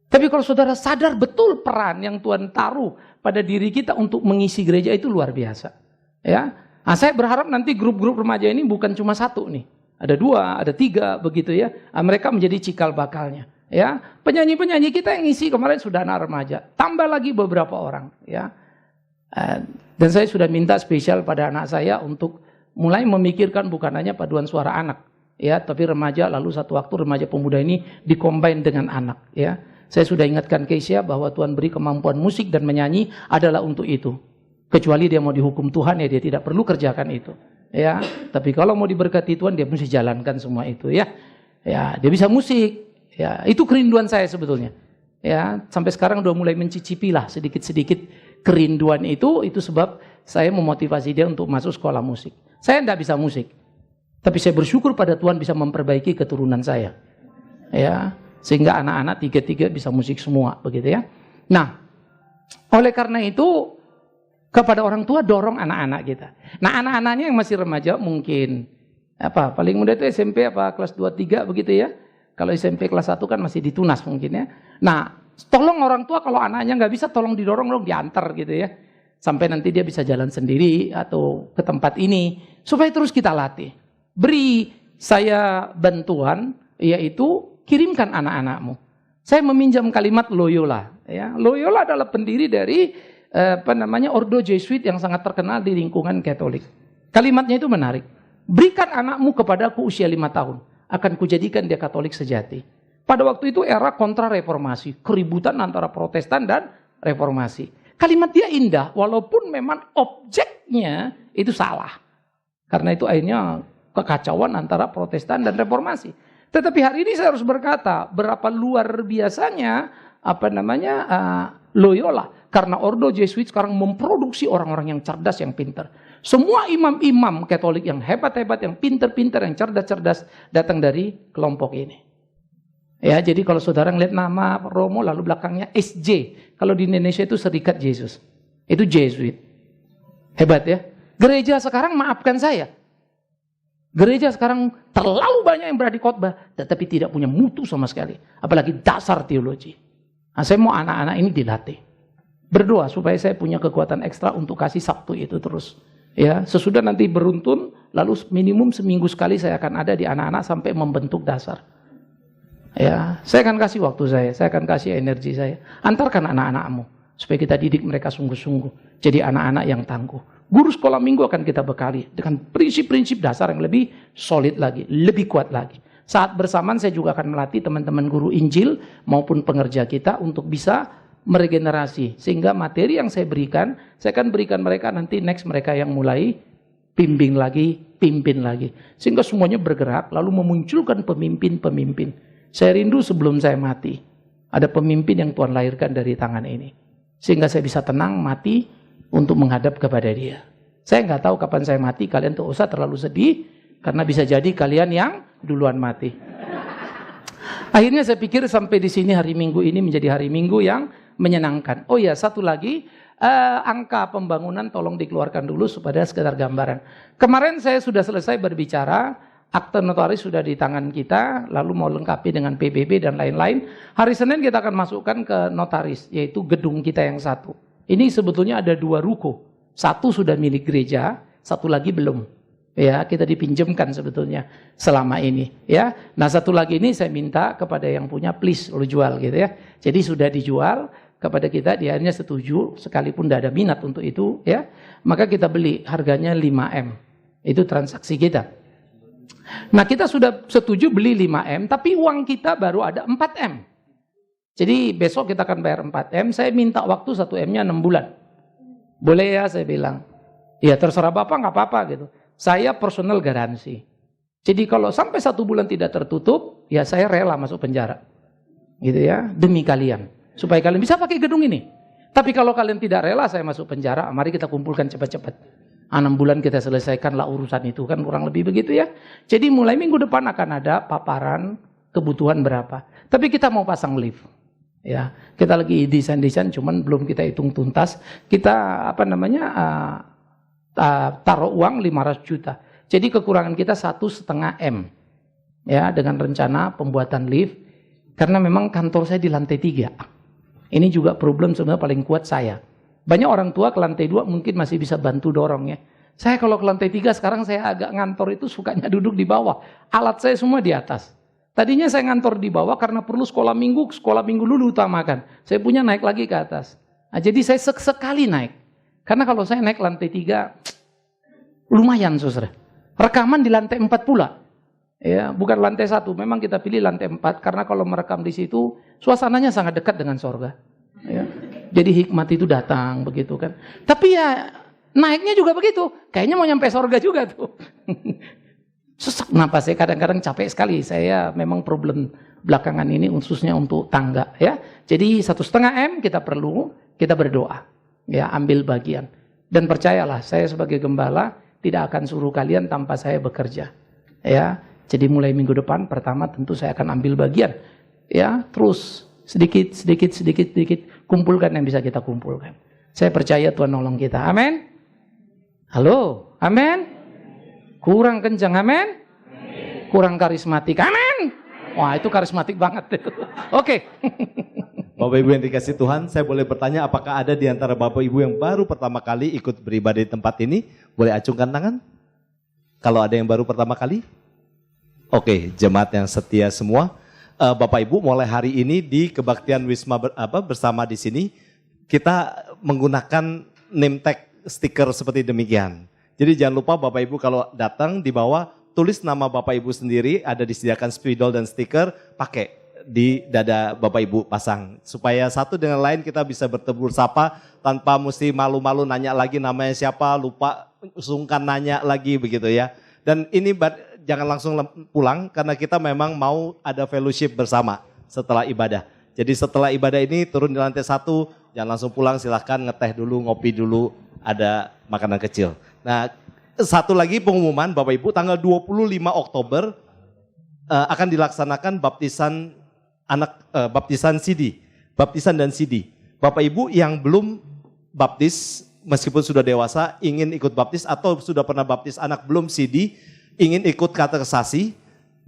Tapi kalau saudara sadar betul peran yang Tuhan taruh pada diri kita untuk mengisi gereja itu luar biasa. Ya, nah, saya berharap nanti grup-grup remaja ini bukan cuma satu nih, ada 2, ada 3 begitu ya. Nah, mereka menjadi cikal bakalnya. Ya, penyanyi-penyanyi kita yang ngisi kemarin sudah anak remaja, tambah lagi beberapa orang. Ya, dan saya sudah minta spesial pada anak saya untuk mulai memikirkan bukan hanya paduan suara anak, ya, tapi remaja. Lalu satu waktu remaja pemuda ini dikombin dengan anak. Ya. Saya sudah ingatkan Keisha bahwa Tuhan beri kemampuan musik dan menyanyi adalah untuk itu. Kecuali dia mau dihukum Tuhan ya dia tidak perlu kerjakan itu. Ya, tapi kalau mau diberkati Tuhan dia mesti jalankan semua itu ya. Ya, dia bisa musik. Ya, itu kerinduan saya sebetulnya. Ya, sampai sekarang udah mulai mencicipi lah sedikit-sedikit kerinduan itu sebab saya memotivasi dia untuk masuk sekolah musik. Saya tidak bisa musik. Tapi saya bersyukur pada Tuhan bisa memperbaiki keturunan saya. Ya. Sehingga anak-anak 3 bisa musik semua, begitu ya. Nah, oleh karena itu kepada orang tua dorong anak-anak kita. Nah, anak-anaknya yang masih remaja mungkin paling muda itu SMP kelas 2 3 begitu ya. Kalau SMP kelas 1 kan masih ditunas mungkin ya. Nah, tolong orang tua kalau anaknya nggak bisa tolong didorong dong diantar gitu ya. Sampai nanti dia bisa jalan sendiri atau ke tempat ini supaya terus kita latih. Beri saya bantuan yaitu kirimkan anak-anakmu. Saya meminjam kalimat Loyola. Ya. Loyola adalah pendiri dari Ordo Jesuit yang sangat terkenal di lingkungan Katolik. Kalimatnya itu menarik. Berikan anakmu kepadaku usia 5 tahun, akan kujadikan dia Katolik sejati. Pada waktu itu era kontra reformasi, keributan antara Protestan dan reformasi. Kalimat dia indah, walaupun memang objeknya itu salah. Karena itu akhirnya kekacauan antara Protestan dan reformasi. Tetapi hari ini saya harus berkata, berapa luar biasanya Loyola. Karena Ordo Jesuit sekarang memproduksi orang-orang yang cerdas, yang pintar. Semua imam-imam Katolik yang hebat-hebat, yang pintar-pintar, yang cerdas-cerdas datang dari kelompok ini. Ya, jadi kalau saudara ngeliat nama Romo lalu belakangnya SJ. Kalau di Indonesia itu Serikat Yesus. Itu Jesuit. Hebat ya. Gereja sekarang maafkan saya. Gereja sekarang terlalu banyak yang berani khotbah, tetapi tidak punya mutu sama sekali. Apalagi dasar teologi. Nah, saya mau anak-anak ini dilatih. Berdoa supaya saya punya kekuatan ekstra untuk kasih Sabtu itu terus. Ya, sesudah nanti beruntun, lalu minimum seminggu sekali saya akan ada di anak-anak sampai membentuk dasar. Ya, saya akan kasih waktu saya akan kasih energi saya. Antarkan anak-anakmu supaya kita didik mereka sungguh-sungguh jadi anak-anak yang tangguh. Guru sekolah minggu akan kita bekali dengan prinsip-prinsip dasar yang lebih solid lagi, lebih kuat lagi. Saat bersamaan saya juga akan melatih teman-teman guru Injil maupun pengerja kita untuk bisa meregenerasi. Sehingga materi yang saya berikan, saya akan berikan mereka nanti next mereka yang mulai bimbing lagi, pimpin lagi. Sehingga semuanya bergerak lalu memunculkan pemimpin-pemimpin. Saya rindu sebelum saya mati, ada pemimpin yang Tuhan lahirkan dari tangan ini. Sehingga saya bisa tenang mati untuk menghadap kepada dia. Saya nggak tahu kapan saya mati, kalian tuh usah terlalu sedih, karena bisa jadi kalian yang duluan mati. Akhirnya saya pikir sampai di sini hari Minggu ini menjadi hari Minggu yang menyenangkan. Oh ya, satu lagi, angka pembangunan tolong dikeluarkan dulu supaya sekedar gambaran. Kemarin saya sudah selesai berbicara akte notaris sudah di tangan kita, lalu mau lengkapi dengan PBB dan lain-lain. Hari Senin kita akan masukkan ke notaris, yaitu gedung kita yang satu. Ini sebetulnya ada 2 ruko. Satu sudah milik gereja, satu lagi belum. Ya, kita dipinjamkan sebetulnya selama ini. Ya, nah satu lagi ini saya minta kepada yang punya, please lu jual gitu ya. Jadi sudah dijual kepada kita, dia hanya setuju, sekalipun tidak ada minat untuk itu, ya, maka kita beli, harganya 5M. Itu transaksi kita. Nah, kita sudah setuju beli 5M, tapi uang kita baru ada 4M. Jadi besok kita akan bayar 4M, saya minta waktu 1M-nya 6 bulan. Boleh ya, saya bilang. Ya terserah Bapak, nggak apa-apa gitu. Saya personal garansi. Jadi kalau sampai 1 bulan tidak tertutup, ya saya rela masuk penjara. Gitu ya, demi kalian. Supaya kalian bisa pakai gedung ini. Tapi kalau kalian tidak rela saya masuk penjara, mari kita kumpulkan cepat-cepat. 6 bulan kita selesaikanlah urusan itu, kan kurang lebih begitu ya. Jadi mulai minggu depan akan ada paparan kebutuhan berapa. Tapi kita mau pasang lift. Ya, kita lagi desain-desain, cuman belum kita hitung tuntas. Kita taruh uang 500 juta. Jadi kekurangan kita 1,5 M. Ya, dengan rencana pembuatan lift. Karena memang kantor saya di lantai 3. Ini juga problem sebenarnya paling kuat saya. Banyak orang tua ke lantai 2 mungkin masih bisa bantu dorong ya. Saya kalau ke lantai 3 sekarang saya agak ngantor itu sukanya duduk di bawah. Alat saya semua di atas. Tadinya saya ngantor di bawah karena perlu sekolah minggu dulu utamakan. Saya punya naik lagi ke atas. Nah, jadi saya sekali naik. Karena kalau saya naik lantai 3 lumayan saudara. Rekaman di lantai 4 pula. Ya, bukan lantai 1, memang kita pilih lantai 4 karena kalau merekam di situ suasananya sangat dekat dengan sorga. Ya. Jadi hikmat itu datang begitu kan. Tapi ya naiknya juga begitu, kayaknya mau nyampe sorga juga tuh. Sesak napas saya, kadang-kadang capek sekali. Saya memang problem belakangan ini khususnya untuk tangga ya. Jadi 1,5 M kita perlu, kita berdoa. Ya, ambil bagian. Dan percayalah, saya sebagai gembala tidak akan suruh kalian tanpa saya bekerja. Ya. Jadi mulai minggu depan pertama tentu saya akan ambil bagian. Ya, terus sedikit kumpulkan yang bisa kita kumpulkan. Saya percaya Tuhan nolong kita. Amin. Halo, amin. Kurang kencang, amin. Kurang karismatik, amin. Wah, itu karismatik banget. Oke. Bapak Ibu yang dikasih Tuhan, saya boleh bertanya apakah ada di antara Bapak Ibu yang baru pertama kali ikut beribadah di tempat ini? Boleh acungkan tangan? Kalau ada yang baru pertama kali? Oke, jemaat yang setia semua, Bapak Ibu mulai hari ini di Kebaktian Wisma bersama di sini, kita menggunakan name tag stiker seperti demikian. Jadi jangan lupa Bapak Ibu kalau datang di bawah, tulis nama Bapak Ibu sendiri, ada disediakan spidol dan stiker, pakai di dada Bapak Ibu pasang. Supaya satu dengan lain kita bisa bertemu sapa tanpa mesti malu-malu nanya lagi namanya siapa, lupa sungkan nanya lagi begitu ya. Dan ini jangan langsung pulang karena kita memang mau ada fellowship bersama setelah ibadah. Jadi setelah ibadah ini turun di lantai 1, jangan langsung pulang, silahkan ngeteh dulu, ngopi dulu, ada makanan kecil. Nah, satu lagi pengumuman Bapak Ibu, tanggal 25 Oktober akan dilaksanakan baptisan baptisan dan CD. Bapak Ibu yang belum baptis, meskipun sudah dewasa, ingin ikut baptis atau sudah pernah baptis anak belum CD, ingin ikut katekesasi,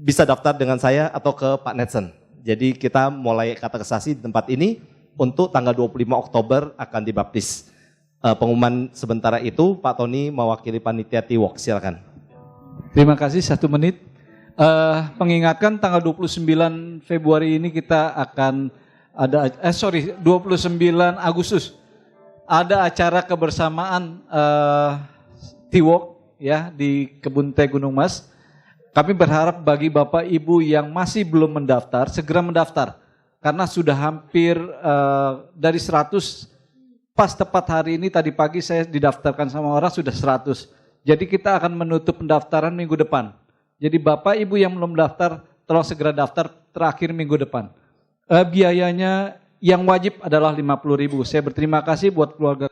bisa daftar dengan saya atau ke Pak Netsen. Jadi kita mulai katekesasi di tempat ini untuk tanggal 25 Oktober akan dibaptis. Pengumuman sementara itu, Pak Tony mewakili panitia Tiwok, silakan. Terima kasih, 1 menit. Mengingatkan tanggal 29 Februari ini kita akan ada, 29 Agustus. Ada acara kebersamaan Tiwok ya di Kebun Teh Gunung Mas. Kami berharap bagi Bapak Ibu yang masih belum mendaftar, segera mendaftar. Karena sudah hampir dari 100, pas tepat hari ini tadi pagi saya didaftarkan sama orang sudah 100. Jadi kita akan menutup pendaftaran minggu depan. Jadi Bapak Ibu yang belum daftar, tolong segera daftar terakhir minggu depan. Biayanya yang wajib adalah 50.000. Saya berterima kasih buat keluarga